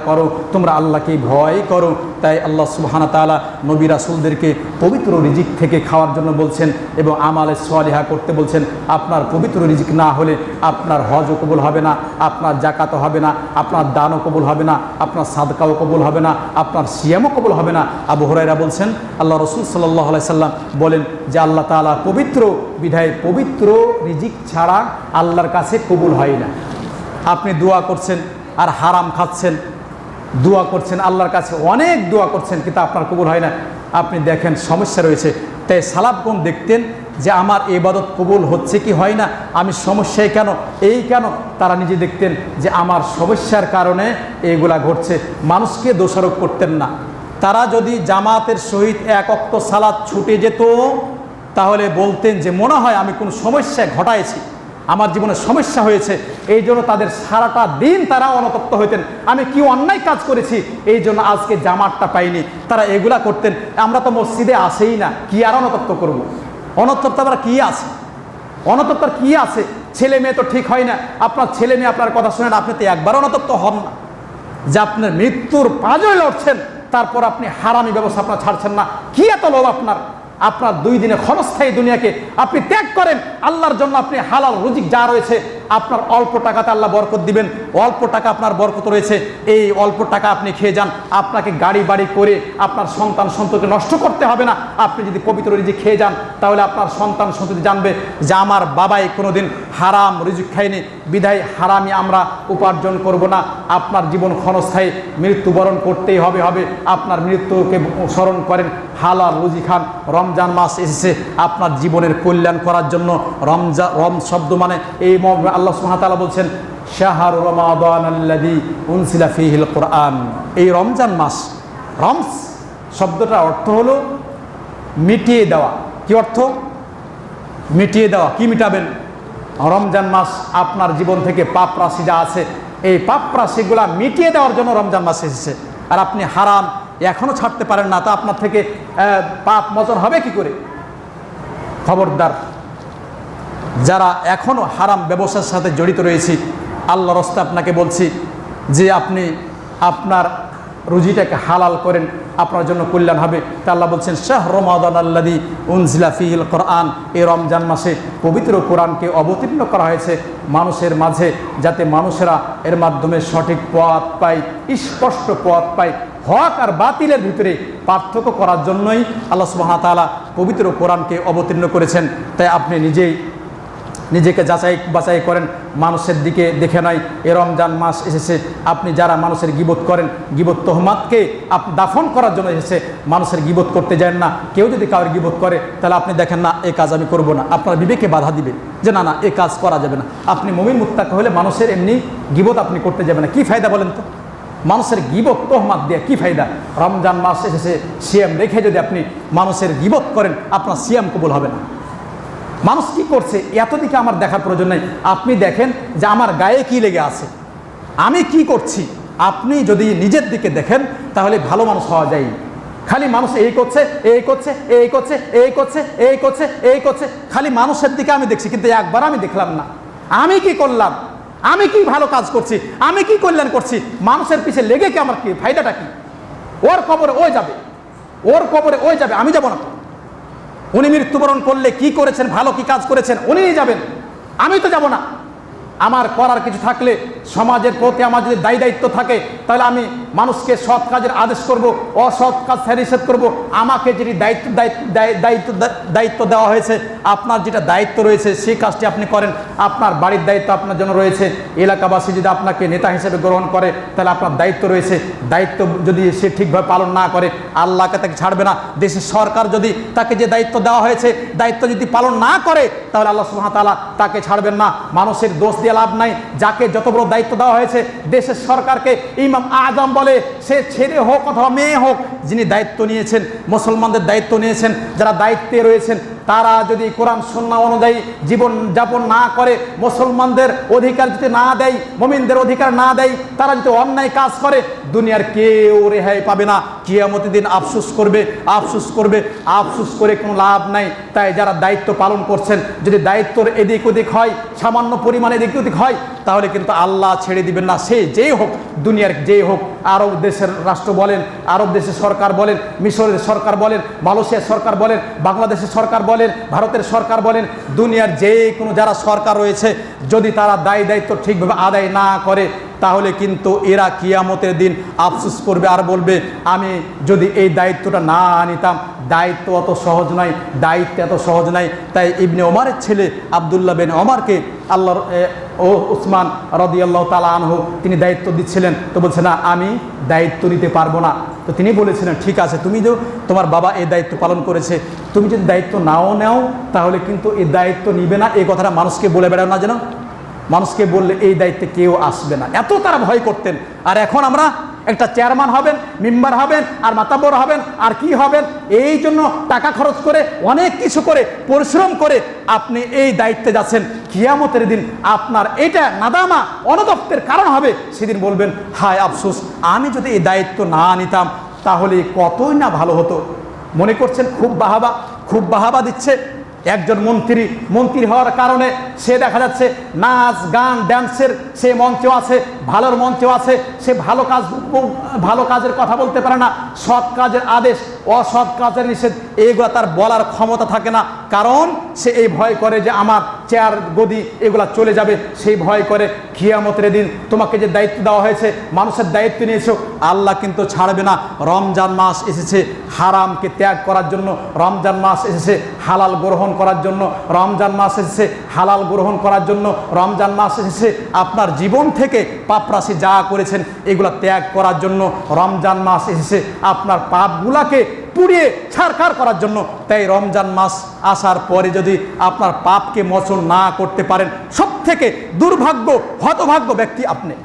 করো, তোমরা আল্লাহকে ভয় করো। তাই আল্লাহ সুবহানাহু ওয়া তাআলা নবী রাসূলদেরকে পবিত্র রিজিক থেকে খাওয়ার জন্য বলছেন এবং আমালে সালিহা করতে বলছেন। আপনার পবিত্র রিজিক না হলে আপনার হজও কবুল হবে না, আপনার যাকাতও হবে না, আপনার দানও কবুল হবে না, আপনার সাদকাও কবুল হবে না, আপনার সিয়ামও কবুল হবে না। আবু হুরায়রা বলছেন আল্লাহ রাসূল সাল্লাল্লাহু আলাইহি সাল্লাম বলেন যে আল্লাহ তাআলা পবিত্র বিধায় পবিত্র রিজিক ছাড়া আল্লাহর কাছে কবুল হয় না। আপনি দোয়া করছেন আর হারাম খাচ্ছেন, দোয়া করছেন আল্লাহর কাছে অনেক দোয়া করছেন কিন্তু আপনার কবুল হয় না, আপনি দেখেন সমস্যা রয়েছে। তাই সালাফগণ দেখতেন যে আমার ইবাদত কবুল হচ্ছে কি হয় না, আমি সমস্যায় কেন, এই কেন, তারা নিজে দেখতেন যে আমার সমস্যার কারণে এইগুলা ঘটছে। মানুষকে দোষারোপ করতেন না। তারা যদি জামাতের সহিত এক ওয়াক্ত সালাত ছুটে যেত তাহলে বলতেন যে মনে হয় আমি কোনো সমস্যা ঘটাইছি, আমার জীবনে সমস্যা হয়েছে, এই জন্য তাদের সারাটা দিন তারা অনুতপ্ত হইতেন, আমি কি অন্যায় কাজ করেছি এই জন্য আজকে জামাতটা পাইনি। তারা এগুলা করতেন। আমরা তো মসজিদে আসেই না, কি আর অনুতপ্ত করব? অনুতপ্ত আবার কি আছে? অনুতপ্তর কি আছে? ছেলে মেয়ে তো ঠিক হয় না, আপনার ছেলে মেয়ে আপনার কথা শুনেন, আপনি তো একবার অনুতপ্ত হন না যে আপনার মৃত্যুর পাঁজরে লড়ছেন, তারপর আপনি হারামি ব্যবসা আপনার ছাড়ছেন না, কি এত লোভ আপনার? আপনার 2 দিনে ক্ষণস্থায়ী দুনিয়াকে আপনি ত্যাগ করেন, আল্লাহর জন্য আপনি হালাল রুজিক যা রয়েছে আপনার অল্প টাকাতে আল্লাহ বরকত দিবেন। অল্প টাকা আপনার বরকত রয়েছে, এই অল্প টাকা আপনি খেয়ে যান। আপনাকে গাড়ি বাড়ি করে আপনার সন্তান সন্ততিকে নষ্ট করতে হবে না। আপনি যদি পবিত্র রিজিক খেয়ে যান, তাহলে আপনার সন্তান সন্ততি জানবে যে আমার বাবাই কোনোদিন হারাম রিজিক খায়নি, বিধায় হারামি আমরা উপার্জন করব না। আপনার জীবন ক্ষণস্থায়ী, মৃত্যুবরণ করতেই হবে। আপনার মৃত্যুকে স্মরণ করেন, হালাল রুজি খান। রমজান মাস এসেছে আপনার জীবনের কল্যাণ করার জন্য। রম শব্দ মানে এই আল্লাহ সুবহানাহু ওয়া তাআলা বলছেন শাহরু রমাদানাল্লাযী উনজিলা ফীহিল কুরআন। এই রমজান মাস, রমস শব্দটার অর্থ হলো মিটিয়ে দেওয়া। কি অর্থ? মিটিয়ে দেওয়া। কি মিটাবেন? রমজান মাস আপনার জীবন থেকে পাপ রাশি যা আছে, এই পাপ রাশিগুলা মিটিয়ে দেওয়ার জন্য রমজান মাস এসেছে। আর আপনি হারাম এখনো ছাড়তে পারেন না, তা আপনার থেকে পাপ মোচন হবে কি করে? খবরদার, যারা এখনো হারাম ব্যবসার সাথে জড়িত রয়েছে, আল্লাহর রাস্তায় আপনাকে বলছি যে আপনি আপনার রুজিটাকে হালাল করেন, আপনার জন্য কল্যাণ হবে। তা আল্লাহ বলছেন শাহরু রমাদানাল্লাযী উনজিলা ফীহিল কুরআন। এই রমজান মাসে পবিত্র কোরআনকে অবতীর্ণ করা হয়েছে মানুষের মাঝে, যাতে মানুষেরা এর মাধ্যমে সঠিক পথ পায়, স্পষ্ট পথ পায়। হক আর বাতিলের ভিতরে পার্থক্য করার জন্যই আল্লাহ সুবহানাহু ওয়া তাআলা পবিত্র কোরআনকে অবতীর্ণ করেছেন। তাই আপনি নিজেকে যাচাই বাছাই করেন, মানুষের দিকে দেখে নয়। এ রমজান মাস এসেছে, আপনি যারা মানুষের গীবত করেন, গীবত তোহমাতকে দাফন করার জন্য এসেছে, মানুষের গীবত করতে যান না। কেউ যদি কারোর গীবত করে, তাহলে আপনি দেখেন না এই কাজ আমি করব না, আপনার বিবেকে বাধা দিবে যে না এই কাজ করা যাবে না। আপনি মুমিন মুত্তাকি হলে মানুষের এমনি গীবত আপনি করতে যাবেন না। কি ফায়দা বলেন তো? মানুষের গীবত তোহমাত দিয়ে কি ফায়দা? রমজান মাস এসেছে, সিয়াম রেখে যদি আপনি মানুষের গীবত করেন, আপনার সিয়াম কবুল হবে না। মানুষ কি করছে এত দিকে আমার দেখার প্রয়োজন নেই। আপনি দেখেন যে আমার গায়ে কি লেগে আছে, আমি কি করছি। আপনি যদি নিজের দিকে দেখেন, তাহলে ভালো মানুষ হওয়া যায়। খালি মানুষ এই করছে, এই করছে, এই করছে, এই করছে, এই করছে, এই করছে, খালি মানুষের দিকে আমি দেখছি, কিন্তু একবার আমি দেখলাম না আমি কি করলাম, আমি কি ভালো কাজ করছি, আমি কি কল্যাণ করছি। মানুষের পিছে লেগে কি আমার কি ফায়দাটা কি? ওর কবরে ওই যাবে, ওর কবরে ওই যাবে, আমি যাব না। উনি মৃত্যুবরণ করলে কি করেছেন, ভালো কি কাজ করেছেন, উনিই যাবেন, আমি তো যাব না। আমার করার কিছু থাকলে, সমাজের প্রতি আমার যদি দায়িত্ব থাকে, তাহলে আমি মানুষকে সৎ কাজের আদেশ করব, অসৎ কাজ নিষেধ করব। আমাকে যেটি দায়িত্ব দেওয়া হয়েছে, আপনার যেটা দায়িত্ব রয়েছে সেই কাজটি আপনি করেন। আপনার বাড়ির দায়িত্ব আপনার জন্য রয়েছে, এলাকাবাসী যদি আপনাকে নেতা হিসেবে গ্রহণ করে, তাহলে আপনার দায়িত্ব রয়েছে। দায়িত্ব যদি সে ঠিকভাবে পালন না করে, আল্লাহকে তাকে ছাড়বে না। দেশের সরকার যদি তাকে যে দায়িত্ব দেওয়া হয়েছে, দায়িত্ব যদি পালন না করে, তাহলে আল্লাহ সুবহানাহু ওয়া তাআলা তাকে ছাড়বেন না। মানুষের দোষ দিয়ে লাভ নাই। যাকে যত বড় দায়িত্ব দেওয়া হয়েছে, দেশের সরকারকে ইমাম আজম বলে, সে ছেলে হোক অথবা মেয়ে হোক, যিনি দায়িত্ব নিয়েছেন, মুসলমানদের দায়িত্ব নিয়েছেন, যারা দায়িত্বে রয়েছেন, তারা যদি কোরআন সুন্নাহ অনুযায়ী জীবন যাপন না করে, মুসলমানদের অধিকার যদি না দেয়, মুমিনদের অধিকার না দেয়, তারা যদি অন্যায় কাজ করে, দুনিয়ার কেউ রেহাই পাবে না। কিয়ামতের দিন আফসোস করবে, আফসোস করবে, আফসোস করে কোনো লাভ নাই। তাই যারা দায়িত্ব পালন করছেন, যদি দায়িত্বর এদিক ওদিক হয়, সামান্য পরিমাণে এদিক ওদিক হয়, তাহলে কিন্তু আল্লাহ ছেড়ে দিবেন না। সে যেই হোক, দুনিয়ার যেই হোক, আরব দেশের রাষ্ট্র বলেন, আরব দেশের সরকার বলেন, মিশরের সরকার বলেন, মালয়েশিয়ার সরকার বলেন, বাংলাদেশের সরকার বলেন, ভারতের সরকার বলেন, দুনিয়ার যে কোনো যারা সরকার রয়েছে, যদি তারা দায়িত্ব ঠিকভাবে আদায় না করে, তাহলে কিন্তু এরা কিয়ামতের দিন আফসোস করবে আর বলবে, আমি যদি এই দায়িত্বটা না নিতাম। দায়িত্ব অত সহজ নয়, দায়িত্ব এত সহজ নয়। তাই ইবনে ওমরের ছেলে আব্দুল্লাহ বিন ওমরকে আল্লাহর উসমান রাদিয়াল্লাহু তাআলা আনহু তিনি দায়িত্ব দিচ্ছিলেন। তো বলছে না, আমি দায়িত্ব নিতে পারবো না। তো তিনি বলেছিলেন, ঠিক আছে, তুমি যে তোমার বাবা এই দায়িত্ব পালন করেছে, তুমি যদি দায়িত্ব নাও নাও, তাহলে কিন্তু এই দায়িত্ব নিবে না। এই কথাটা মানুষকে বলে বেড়াও না, যেন মানুষকে বললে এই দায়িত্বে কেউ আসবে না, এত তারা ভয় করতেন। আর এখন আমরা একটা চেয়ারম্যান হবেন, মেম্বার হবেন, আর মাতাব্বর হবেন, আর কি হবেন, এই জন্য টাকা খরচ করে, অনেক কিছু করে, পরিশ্রম করে আপনি এই দায়িত্বে যাচ্ছেন। কিয়ামতের দিন আপনার এটা নাদামা, অনুতপ্তের কারণ হবে। সেদিন বলবেন, হায় আফসোস, আমি যদি এই দায়িত্ব না নিতাম, তাহলে কতই না ভালো হতো। মনে করছেন খুব বাহাবা দিচ্ছে। একজন মন্ত্রী হওয়ার কারণে সে দেখা যাচ্ছে নাচ গান ড্যান্সের সে মঞ্চ আছে, ভালোর মঞ্চেও আছে, সে ভালো কাজের কথা বলতে পারে না, সৎ কাজের আদেশ অসৎ কাজের নিষেধ এইগুলা তার বলার ক্ষমতা থাকে না, কারণ সে এই ভয় করে যে আমার চেয়ার গদি এগুলা চলে যাবে, সেই ভয় করে কিয়ামতের দিন তোমাকে যে দায়িত্ব দেওয়া হয়েছে, মানুষের দায়িত্ব নিয়েছো, আল্লাহ কিন্তু ছাড়বে না। রমজান মাস এসেছে হারামকে ত্যাগ করার জন্য, রমজান মাস এসেছে হালাল গ্রহণ করার জন্য, রমজান মাস এসেছে হালাল গ্রহণ করার জন্য, রমজান মাস এসেছে আপনার জীবন থেকে পাপরাশি যা করেছেন এগুলা ত্যাগ করার জন্য, রমজান মাস এসেছে আপনার পাপগুলাকে পুড়িয়ে ছারখার করার জন্য। তাই রমজান মাস আসার পরে যদি আপনার পাপকে মোচন না করতে পারেন, সবথেকে দুর্ভাগ্য হতভাগ্য ব্যক্তি আপনি।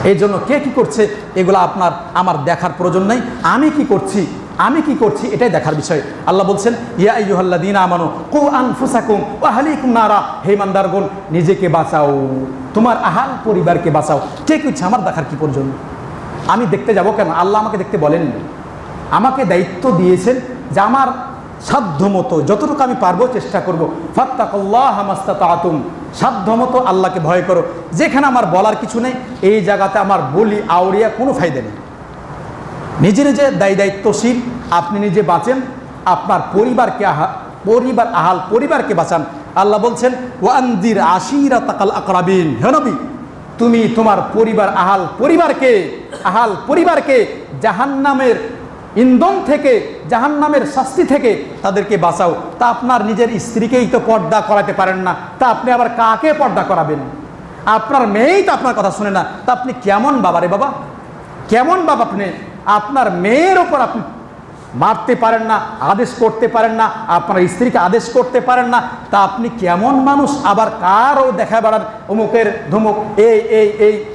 এই জন্য কে কি করছে এগুলো আপনার আমার দেখার প্রয়োজন নেই, আমি কি করছি এটাই দেখার বিষয়। আল্লাহ বলছেন ইয়া আইয়ুহাল্লাযীনা আমানু কু আনফুসাকুম ওয়া আহলিকুম নারা, হে ইমানদারগণ নিজেকে বাঁচাও, তোমার আহাল পরিবারকে বাঁচাও। কে করছে আমার দেখার কি প্রয়োজন? আমি দেখতে যাব কেন? আল্লাহ আমাকে দেখতে বলেননি, আমাকে দায়িত্ব দিয়েছেন যে আমার সাধ্যমতো যতটুকু আমি পারবো চেষ্টা করব। ফাত্তাকুল্লাহা মাসতাতাতুম, সাধ্যমতো আল্লাহকে ভয় করো। যেখানে আমার বলার কিছু নেই এই জায়গাতে আমার বলি আউড়িয়া কোনো ফায়দা নেই। নিজে নিজে দায়িত্বশীল, আপনি নিজে বাঁচেন, আপনার পরিবারকে বাঁচান। আল্লাহ বলছেন ওয়ানদির আশিরাতাকাল আকরাবিন, হে নবী তুমি তোমার আহাল পরিবারকে জাহান্নামের ইন্ধন থেকে, জাহান্নামের শাস্তি থেকে তাদেরকে বাঁচাও। তা আপনার নিজের স্ত্রীকেই তো পর্দা করাতে পারেন না, তা আপনি আবার কাকে পর্দা করাবেন? আপনার মেয়েই তো আপনার কথা শুনে না, তা আপনি কেমন বাবা রে বাবা, কেমন বাবা আপনি? আপনার মেয়ের ওপর আপনি মারতে পারেন না, আদেশ করতে পারেন না, আপনার স্ত্রীকে আদেশ করতে পারেন না, তা আপনি কেমন মানুষ? আবার কারও দেখা বেড়ান অমুকের ধুমুক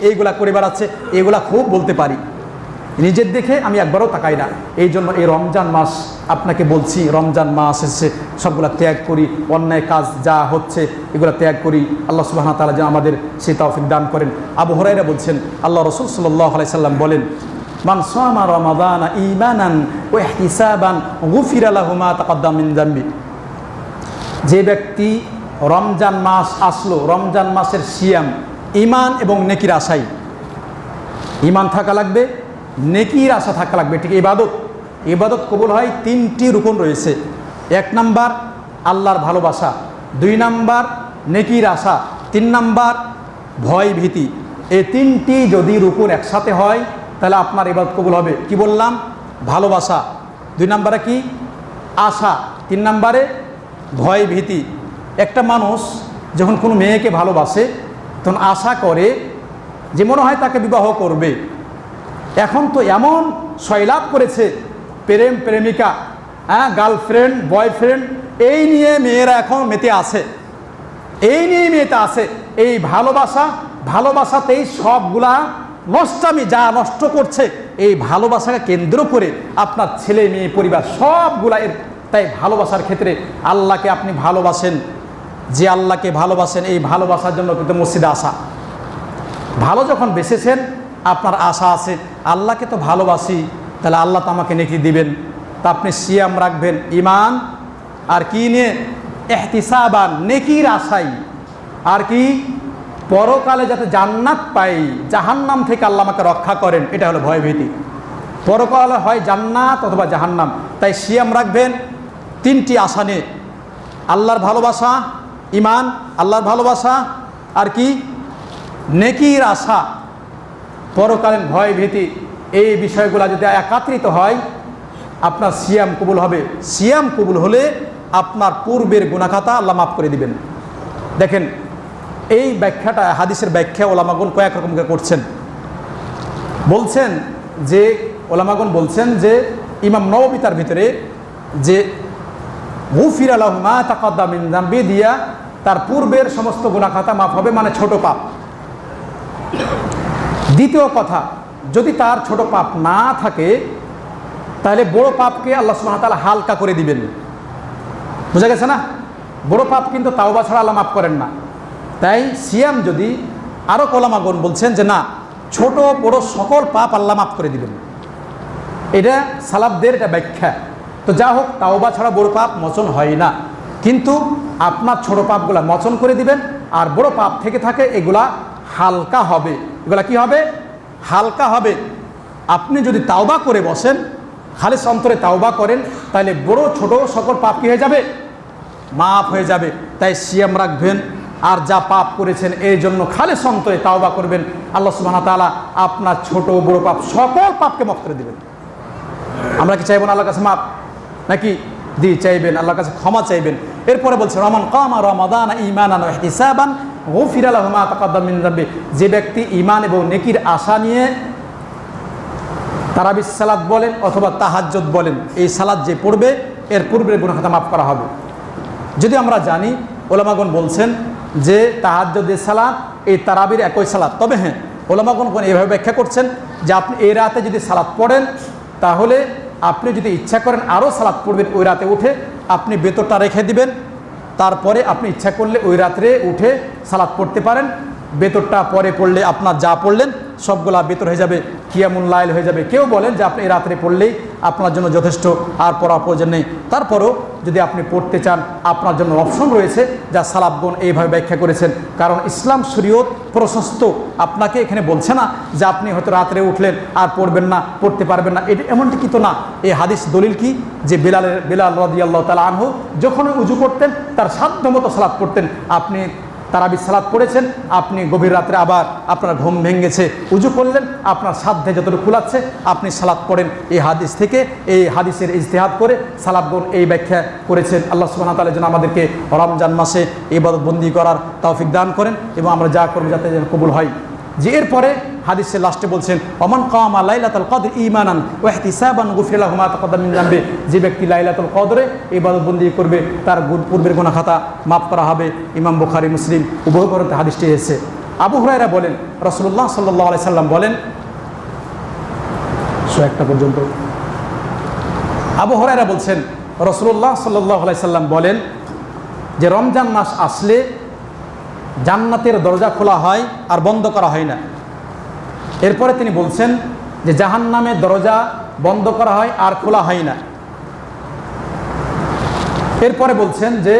এইগুলা করে বেড়াচ্ছে, এগুলা খুব বলতে পারি, নিজের দেখে আমি একবারও তাকাই না। এই জন্য এই রমজান মাস আপনাকে বলছি, রমজান মাস এসেছে, সবগুলা ত্যাগ করি, অন্যায় কাজ যা হচ্ছে এগুলো ত্যাগ করি। আল্লাহ সুবহানাহু ওয়া তাআলা যেন আমাদের সেই তৌফিক দান করেন। আবু হুরায়রা বলছেন আল্লাহ রাসূল সাল্লাল্লাহু আলাইহি সাল্লাম বলেন মান সামা রমাদানা ঈমানান ওয়া ইহতিসাবান গুফিরা লাহু মা তাকাদ্দাম মিন যামবি, যে ব্যক্তি রমজান মাস আসলো, রমজান মাসের সিয়াম ঈমান এবং নেকির আশায়, ঈমান থাকা লাগবে, নেকির আশা থাকা লাগবে। ঠিক ইবাদত কবুল হয় তিনটি রুকন রয়েছে। 1 নাম্বার আল্লাহর ভালোবাসা, 2 নাম্বার নেকির আশা, 3 নাম্বার ভয় ভীতি। এই তিনটি যদি রুকন একসাথে হয় তাহলে আপনার ইবাদত কবুল হবে। কি বললাম? ভালোবাসা, 2 নাম্বারে কি? আশা, 3 নাম্বারে ভয় ভীতি। একটা মানুষ যখন কোনো মেয়েকে ভালোবাসে তখন আশা করে যে মনে হয় তাকে বিবাহ করবে। এখন তো এমন সয়লাভ করেছে প্রেমিকা, গার্লফ্রেন্ড, বয়ফ্রেন্ড, এই নিয়ে মেয়েরা এখন মেতে আছে, এই ভালোবাসাতেই সবগুলা নষ্টামি যা নষ্ট করছে, এই ভালোবাসাকে কেন্দ্র করে আপনার ছেলে মেয়ে পরিবার সবগুলা তাই ভালোবাসার ক্ষেত্রে আল্লাহকে আপনি ভালোবাসেন, যে আল্লাহকে ভালোবাসেন এই ভালোবাসার জন্য কিন্তু মসজিদে আসা। ভালো যখন বেসেছেন আপনার আশা আছে আল্লাহকে তো ভালোবাসি, তাহলে আল্লাহ তো আমাকে নেকি দিবেন, তা আপনি সিয়াম রাখবেন ঈমান আর কি নিয়ে? ইহতিসাবান, নেকির আশাই। আর কি? পরকালে যাতে জান্নাত পাই, জাহান্নাম থেকে আল্লাহ আমাকে রক্ষা করেন, এটা হলো ভয়ভীতি। পরকালে হয় জান্নাত অথবা জাহান্নাম, তাই সিয়াম রাখবেন 3টি আশা নিয়ে, আল্লাহর ভালোবাসা, ঈমান, আল্লাহর ভালোবাসা আর কি? নেকির আশা, পরকালীন ভয় ভীতি। এই বিষয়গুলো যদি একত্রিত হয় আপনার সিয়াম কবুল হবে। সিয়াম কবুল হলে আপনার পূর্বের গুনাহখাতা আল্লাহ মাফ করে দিবেন। দেখেন এই ব্যাখ্যাটা, হাদিসের ব্যাখ্যা ওলামাগণ কয়েক রকম করছেন। ওলামাগণ বলছেন যে ইমাম নববী তার ভিতরে যে গুফিরা লাহু মা তাকাদ্দাম মিন যামবি দিয়া তার পূর্বের সমস্ত গুনাহখাতা মাফ হবে, মানে ছোট পাপ। দ্বিতীয় কথা, যদি তার ছোট পাপ না থাকে তাহলে বড় পাপকে আল্লাহ সুবহানাহু ওয়া তাআলা হালকা করে দিবেন। বুঝা গেছে না? বড় পাপ কিন্তু তাওবা ছাড়া আল্লাহ মাফ করেন না। তাই সিয়াম যদি, আরও ওলামাগণ বলছেন যে না, ছোট বড় সকল পাপ আল্লাহ মাফ করে দিবেন। এটা সালাফদের এটা ব্যাখ্যা। তো যা হোক, তাওবা ছাড়া বড় পাপ মোচন হয় না, কিন্তু আপনার ছোট পাপগুলা মোচন করে দিবেন, আর বড় পাপ থেকে থাকে এগুলা হালকা হবে। এগুলা কি হবে? হালকা হবে। আপনি যদি তাওবা করে বসেন, খালিস অন্তরে তাওবা করেন, তাহলে বড় ছোট সকল পাপ কি হয়ে যাবে? মাফ হয়ে যাবে। তাই সিয়াম রাখবেন, আর যা পাপ করেছেন এই জন্য খালিস অন্তরে তাওবা করবেন। আল্লাহ সুবহানাহু ওয়া তাআলা আপনার ছোট বড় পাপ সকল পাপকে মাফ করে দেবেন। আমরা কি চাইবেন আল্লাহর কাছে মাপ? নাকি চাইবেন আল্লাহর কাছে ক্ষমা চাইবেন। এরপরে বলছে রমান কামা রমাদান ঈমানান ওয়া ইহতিসাবান গুফিরা লাহু মা তাকাদ্দাম মিন যামবি। যে ব্যক্তি ঈমান এবং নেকির আশা নিয়ে তারাবির সালাত বলেন অথবা তাহাজ্জুদ বলেন, এই সালাত যে পড়বে এর পূর্বের গুনাহ খাতা মাফ করা হবে। যদি আমরা জানি, ওলামাগণ বলছেন যে তাহাজ্জুদের সালাত এই তারাবির একই সালাত। তবে হ্যাঁ, ওলামাগণ এইভাবে ব্যাখ্যা করছেন যে আপনি এই রাতে যদি সালাত পড়েন, তাহলে আপনি যদি ইচ্ছা করেন আরও সালাত পড়বেন, ওই রাতে উঠে আপনি বেতরটা রেখে দিবেন, তারপরে আপনি ইচ্ছা করলে ওই রাত্রে উঠে সালাত পড়তে পারেন। বেতরটা পরে পড়লে আপনার যা পড়লেন সবগুলা বেতর হয়ে যাবে, কিয়ামুল লাইল হয়ে যাবে। কেউ বলেন যে আপনি এই রাত্রে পড়লেই আপনার জন্য যথেষ্ট, আর পড়ার প্রয়োজন নেই। তারপরও যদি আপনি পড়তে চান, আপনার জন্য অপশন রয়েছে, যা সালাফগণ এইভাবে ব্যাখ্যা করেছেন। কারণ ইসলাম শরীয়ত প্রশস্ত, আপনাকে এখানে বলছে না যে আপনি হয়তো রাত্রে উঠলেন আর পড়বেন না, পড়তে পারবেন না, এটা এমনটি কিন্তু না। এই হাদিস দলিল কি? যে বেলাল রাদিয়াল্লাহু তাআলা আনহু যখন উজু করতেন তার সাধ্যমতো সালাত পড়তেন। আপনি তারাবি সালাত পড়েছেন, আপনি গভীর রাত্রে আবার আপনার ঘুম ভেঙেছে, উজু করলেন, আপনার সাধ্যে যতটুকু কুলাচ্ছে আপনি সালাত পড়েন। এই হাদিস থেকে, এই হাদিসের ইজতিহাদ করে সালাফগণ এই ব্যাখ্যা করেছেন। আল্লাহ সুবহানাহু ওয়া তাআলা যেন আমাদেরকে রমজান মাসে ইবাদত বন্দি করার তৌফিক দান করেন এবং আমরা যা করব যাতে যেন কবুল হয়। যে এরপরে হাদিসের লাস্টে বলছেন ওমান কামা লাইলাতুল কদর ঈমানান ওয়া ইহতিসাবান গুফিরা লাহু মা তাকাদ্দাম মিন যামবি। যে ব্যক্তি লাইলাতুল কদরে ইবাদত বন্দি করবে তার পূর্বের গুনাহ খাতা মাফ করা হবে। ইমাম বুখারী মুসলিম উভয় গ্রন্থে হাদিসটি এসেছে। আবু হুরায়রা বলেন রাসূলুল্লাহ সাল্লাল্লাহু আলাইহি সাল্লাম বলেন, 101টা পর্যন্ত আবু হুরায়রা বলছেন রাসূলুল্লাহ সাল্লাল্লাহু আলাইহি সাল্লাম বলেন যে রমজান মাস আসলে জান্নাতের দরজা খোলা হয় আর বন্ধ করা হয় না। এরপরে তিনি বলছেন যে জাহান্নামের দরজা বন্ধ করা হয় আর খোলা হয় না। এরপরে বলছেন যে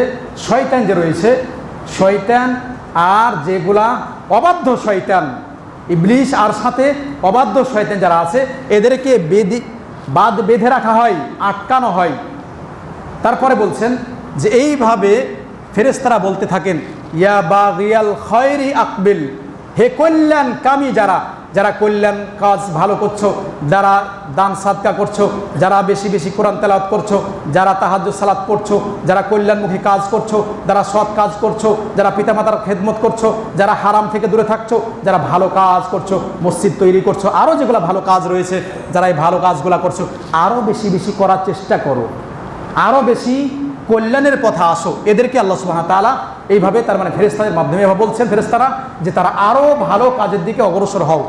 শয়তান যে রয়েছে, শয়তান আর যেগুলা অবাধ্য শয়তান, ইবলিস আর সাথে অবাধ্য শয়তান যারা আছে, এদেরকে বেঁধে রাখা হয়, আটকানো হয়। তারপরে বলছেন যে এইভাবে ফেরেশতারা বলতে থাকেন ইয়া বাগিয়াল খয়রি আকবিল, হে কল্যাণকামী যারা, যারা কল্যাণ কাজ ভালো করছো, যারা দান সাদকা করছো, যারা বেশি বেশি কোরআন তেলাওয়াত করছো, যারা তাহাজ্জুদ সালাত পড়ছো, যারা কল্যাণমুখী কাজ করছো, যারা সৎ কাজ করছো, যারা পিতামাতার খেদমত করছো, যারা হারাম থেকে দূরে থাকছো, যারা ভালো কাজ করছো, মসজিদ তৈরি করছো, আরও যেগুলো ভালো কাজ রয়েছে, যারা এই ভালো কাজগুলো করছো আরও বেশি বেশি করার চেষ্টা করো, আরও বেশি কল্যাণের পথে আসো। এদেরকে আল্লাহ সুবহানাহু ওয়া তাআলা এইভাবে, তার মানে ফেরেশতাদের মাধ্যমে এভাবে বলছেন ফেরেশতারা যে তারা আরও ভালো কাজের দিকে অগ্রসর হও।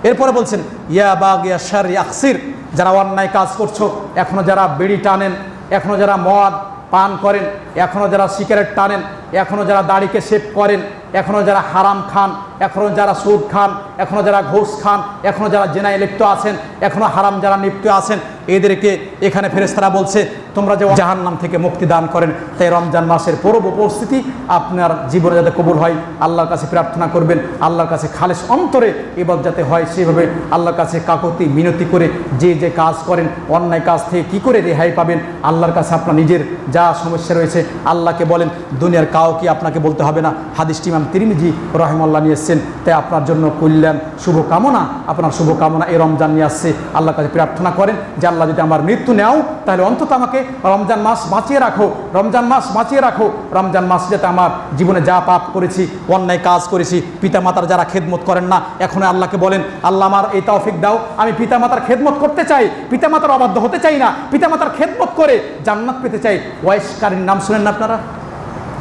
এরপরে বলছেন ইয়া বাগিয়া শাররি আকসির, যারা অন্যায় কাজ করছো, এখনও যারা বিড়ি টানেন, এখনও যারা মদ পান করেন, এখনও যারা সিগারেট টানেন, এখনও যারা দাড়িকে শেভ করেন, এখনও যারা হারাম খান, এখনও যারা সুদ খান, এখনও যারা ঘুষ খান, এখনও যারা জেনায় লিপ্ত আছেন, এখনও হারাম যারা লিপ্ত আছেন, এদেরকে এখানে ফেরেশতারা বলছে তোমরা যে জাহান্নাম থেকে মুক্তি দান করেন। তাই রমজান মাসের পূর্ব পরিস্থিতি আপনার জীবনে যাতে কবুল হয় আল্লাহর কাছে প্রার্থনা করবেন, আল্লাহর কাছে খালেস অন্তরে ইবাদত যাতে হয় সেভাবে আল্লাহর কাছে কাকুতি মিনতি করে যে যে কাজ করেন অন্যায় কাজ থেকে কি করে রেহাই পাবেন আল্লাহর কাছে আপনার নিজের যা সমস্যা রয়েছে আল্লাহকে বলেন। দুনিয়ার কাউকে আপনাকে বলতে হবে না। হাদিসটি ইমাম তিরমিজি রাহিমাহুল্লাহ নিয়ে এসেছেন। তাই আপনার জন্য কল্যাণ শুভকামনা, আপনার শুভকামনা এই রমজান নিয়ে আসছে। আল্লাহর কাছে প্রার্থনা করেন যে আল্লাহ যদি আমার মৃত্যু নেও তাহলে অন্তত আমাকে রমজান মাস বাঁচিয়ে রাখো, রমজান মাস বাঁচিয়ে রাখো। রমজান মাস যাতে আমার জীবনে যা পাপ করেছি, অন্যায় কাজ করেছি, পিতামাতার যারা খেদমত করেন না, এখন আল্লাহকে বলেন আল্লাহ আমার এই তৌফিক দাও, আমি পিতামাতার খেদমত করতে চাই, পিতামাতার অবাধ্য হতে চাই না, পিতামাতার খেদমত করে জান্নাত পেতে চাই। ওয়াইস কারীর নাম শুনেন না আপনারা?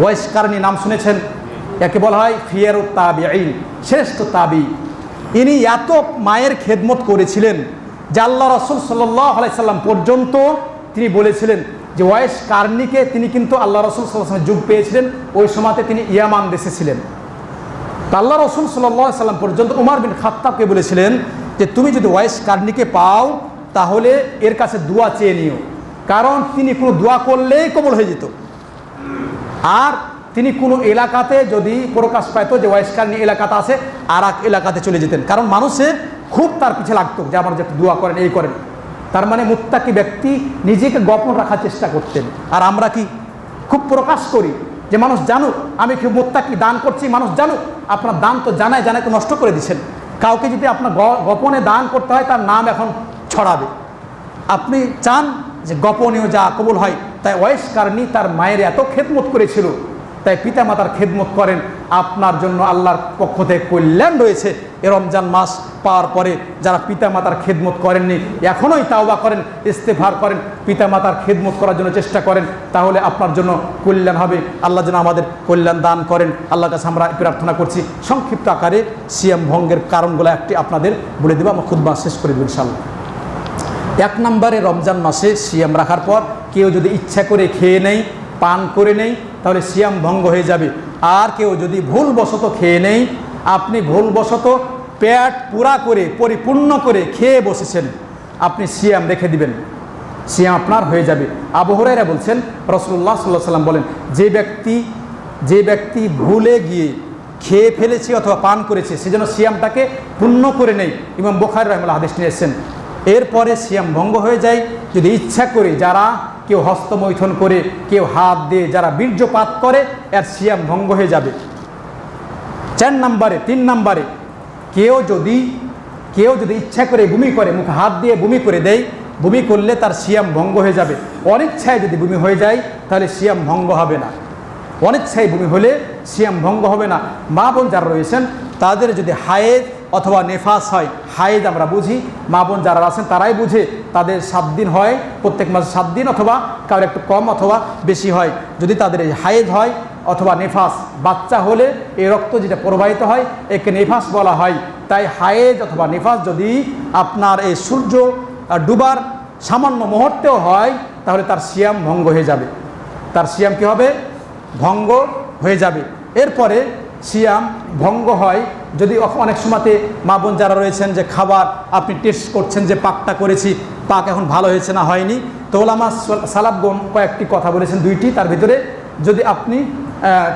ওয়াইস কারীর নাম শুনেছেন? একে বলা হয় খিয়ারুত তাবিঈন, শ্রেষ্ঠ তাবি। ইনি এত মায়ের খেদমত করেছিলেন যে আল্লাহ রাসূল সাল্লাল্লাহু আলাইহি সাল্লাম পর্যন্ত তিনি বলেছিলেন যে ওয়াইস কারনীকে তিনি কিন্তু আল্লাহ রাসূল সাল্লাল্লাহু আলাইহি সাল্লাম যুগ পেয়েছিলেন, ওই সময়তে তিনি ইয়ামান দেশে ছিলেন। তো আল্লাহ রাসূল সাল্লাল্লাহু আলাইহি সাল্লাম পর্যন্ত উমর বিন খাত্তাবকে বলেছিলেন যে তুমি যদি ওয়াইস কারনীকে পাও তাহলে এর কাছে দোয়া চেয়ে নিও, কারণ তিনি কোনো দোয়া করলেই কবুল হয়ে যেত। আর তিনি কোনো এলাকাতে যদি প্রকাশ পাইতো যে ওয়াইসকারণী এলাকাতে আছে, আর এক এলাকাতে চলে যেতেন, কারণ মানুষে খুব তার পিছে লাগতো যে আমার যে দোয়া করেন, এই করেন। তার মানে মুত্তাকি ব্যক্তি নিজেকে গোপন রাখার চেষ্টা করতেন। আর আমরা কি খুব প্রকাশ করি যে মানুষ জানুক আমি খুব মুত্তাকি, দান করছি, মানুষ জানুক। আপনার দান তো জানায় তো নষ্ট করে দিচ্ছেন। কাউকে যদি আপনার গোপনে দান করতে হয়, তার নাম এখন ছড়াবে। আপনি চান যে গোপনীয় যা কবুল হয়। তাই ওয়াইসকারণী তার মায়ের এত খেদমত করেছিল, তাই পিতামাতার খেদমত করেন, আপনার জন্য আল্লাহর পক্ষ থেকে কল্যাণ রয়েছে। এ রমজান মাস পাওয়ার পরে যারা পিতামাতার খেদমত করেননি, এখনোই তাওবা করেন, ইস্তেগফার করেন, পিতামাতার খেদমত করার জন্য চেষ্টা করেন, তাহলে আপনার জন্য কল্যাণ হবে। আল্লাহ যেন আমাদের কল্যাণ দান করেন, আল্লাহর কাছে আমরা প্রার্থনা করছি। সংক্ষিপ্ত আকারে সিয়াম ভঙ্গের কারণগুলো একটি আপনাদের বলে দেবো, আমরা খুতবা শেষ করে দেবো ইনশাআল্লাহ। 1 নম্বরে, রমজান মাসে সিয়াম রাখার পর কেউ যদি ইচ্ছা করে খেয়ে নেয়, পান করে নেই, তাহলে সিয়াম ভঙ্গ হয়ে যাবে। আর কেউ যদি ভুলবশত খেয়ে নেই, আপনি ভুলবশত পেট পুরা করে পরিপূর্ণ করে খেয়ে বসেছেন, আপনি সিয়াম রেখে দিবেন, সিয়াম আপনার হয়ে যাবে। আবু হুরায়রা বলছেন, রাসূলুল্লাহ সাল্লাল্লাহু আলাইহি ওয়াসাল্লাম বলেন, যে ব্যক্তি ভুলে গিয়ে খেয়ে ফেলেছে অথবা পান করেছে, সে যেন সিয়ামটাকে পূর্ণ করে নেই। ইমাম বুখারী রাহিমাহুল্লাহ হাদিস নিয়ে এসেছেন। এরপরে সিয়াম ভঙ্গ হয়ে যায় যদি ইচ্ছা করে, যারা কেউ হস্তমৈথুন করে, কেউ হাত দিয়ে যারা বীর্যপাত করে, এর সিয়াম ভঙ্গ হয়ে যাবে। 3 নম্বরে, কেউ যদি ইচ্ছা করে বমি করে, মুখে হাত দিয়ে বমি করে দেয়, বমি করলে তার সিয়াম ভঙ্গ হয়ে যাবে। অনিচ্ছায় যদি বমি হয়ে যায়, তাহলে সিয়াম ভঙ্গ হবে না। অনিচ্ছায় বমি হলে সিয়াম ভঙ্গ হবে না। মা বোন যারা রয়েছেন, তাদের যদি হায়েজ অথবা নেফাস হয়, হায়েজ আমরা বুঝি, মা বোন যারা আছেন তারাই বুঝে, তাদের 7 দিন হয়, প্রত্যেক মাসে 7 দিন, অথবা কারো একটু কম অথবা বেশি হয়। যদি তাদের এই হায়েজ হয় অথবা নেফাস, বাচ্চা হলে এই রক্ত যেটা প্রবাহিত হয়, একে নেফাস বলা হয়। তাই হায়েজ অথবা নেফাস যদি আপনার এই সূর্য ডুবার সামান্য মুহূর্তেও হয়, তাহলে তার সিয়াম ভঙ্গ হয়ে যাবে। তার সিয়াম কী হবে? ভঙ্গ হয়ে যাবে। এরপরে সিয়াম ভঙ্গ হয় যদি অনেক সময়তে মা বোন যারা রয়েছেন, যে খাবার আপনি টেস্ট করছেন যে পাকটা করেছি, পাক এখন ভালো হয়েছে না হয়নি, তো ওলামা সালাফগণ কয়েকটি কথা বলেছেন, 2টি। তার ভিতরে যদি আপনি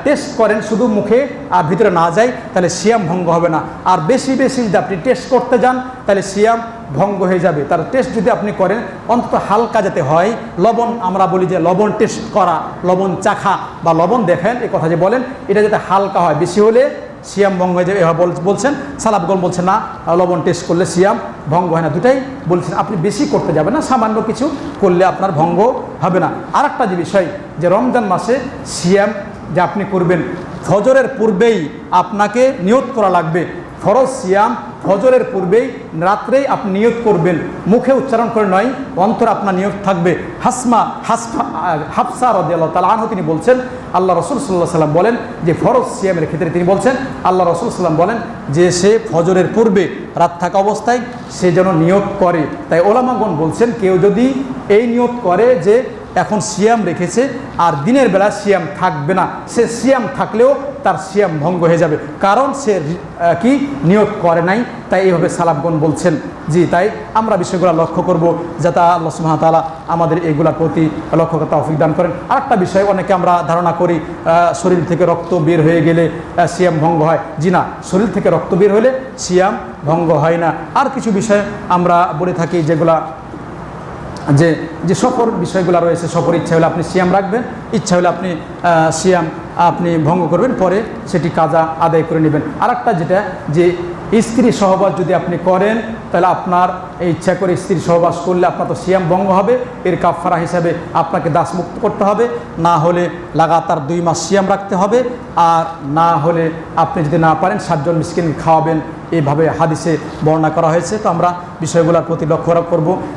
টেস্ট করেন শুধু মুখে আর ভিতরে না যায়, তাহলে সিয়াম ভঙ্গ হবে না। আর বেশি যদি আপনি টেস্ট করতে যান, তাহলে সিয়াম ভঙ্গ হয়ে যাবে। তার টেস্ট যদি আপনি করেন, অন্তত হালকা যাতে হয়, লবণ, আমরা বলি যে লবণ টেস্ট করা, লবণ চাখা বা লবণ দেখেন, এই কথা যে বলেন, এটা যাতে হালকা হয়। বেশি হলে সিয়াম ভঙ্গ হয়ে যাবে এভাবে বলছেন। সালাফগণ বলছেন না, লবণ টেস্ট করলে সিয়াম ভঙ্গ হয় না। দুটাই বলছেন, আপনি বেশি করতে যাবেন না, সামান্য কিছু করলে আপনার ভঙ্গ হবে না। আর একটা যে বিষয়, যে রমজান মাসে সিয়াম যে আপনি করবেন, ফজরের পূর্বেই আপনাকে নিয়ত করা লাগবে। ফরজ সিয়াম ফজরের পূর্বেই রাত্রেই আপনি নিয়ত করবেন, মুখে উচ্চারণ করে নয়, অন্তর আপনার নিয়ত থাকবে। হাফসা রাদিয়াল্লাহু তাআলা আনহা তিনি বলছেন, আল্লাহ রাসূল সাল্লাল্লাহু আলাইহি ওয়াসাল্লাম বলেন যে ফরজ সিয়ামের ক্ষেত্রে তিনি বলছেন, আল্লাহ রাসূল সাল্লাল্লাহু আলাইহি ওয়াসাল্লাম বলেন যে সে ফজরের পূর্বে রাত থাকা অবস্থায় সে যেন নিয়ত করে। তাই ওলামাগণ বলছেন, কেউ যদি এই নিয়ত করে যে এখন সিয়াম রেখেছে আর দিনের বেলা সিয়াম থাকবে না, সে সিয়াম থাকলেও তার সিয়াম ভঙ্গ হয়ে যাবে, কারণ সে কি নিয়ত করে নাই। তাই এইভাবে সালাফগণ বলছেন। জি, তাই আমরা বিষয়গুলো লক্ষ্য করব, যাতে আল্লাহ সুবহানাহু ওয়া তাআলা আমাদের এইগুলোর প্রতি লক্ষ্য করতে তৌফিক দান করেন। আরেকটা বিষয়, অনেকে আমরা ধারণা করি শরীর থেকে রক্ত বের হয়ে গেলে সিয়াম ভঙ্গ হয়। জি না, শরীর থেকে রক্ত বের হলে সিয়াম ভঙ্গ হয় না। আর কিছু বিষয় আমরা বলে থাকি, যেগুলা যে সফর বিষয়গুলো রয়েছে, সফর ইচ্ছা হলে আপনি সিয়াম রাখবেন, ইচ্ছা হলে আপনি সিয়াম আপনি ভঙ্গ করবেন, পরে সেটি কাজা আদায় করে নেবেন। আর একটা যেটা, যে স্ত্রী সহবাস যদি আপনি করেন, তাহলে আপনার ইচ্ছা করে স্ত্রী সহবাস করলে আপনার তো সিয়াম ভঙ্গ হবে। এর কাফারা হিসাবে আপনাকে দাসমুক্ত করতে হবে, না হলে লাগাতার 2 মাস সিয়াম রাখতে হবে, আর না হলে আপনি যদি না পারেন 7 জন মিসকিন খাওয়াবেন। এইভাবে হাদিসে বর্ণনা করা হয়েছে। তো আমরা বিষয়গুলোর প্রতি লক্ষ্য করব।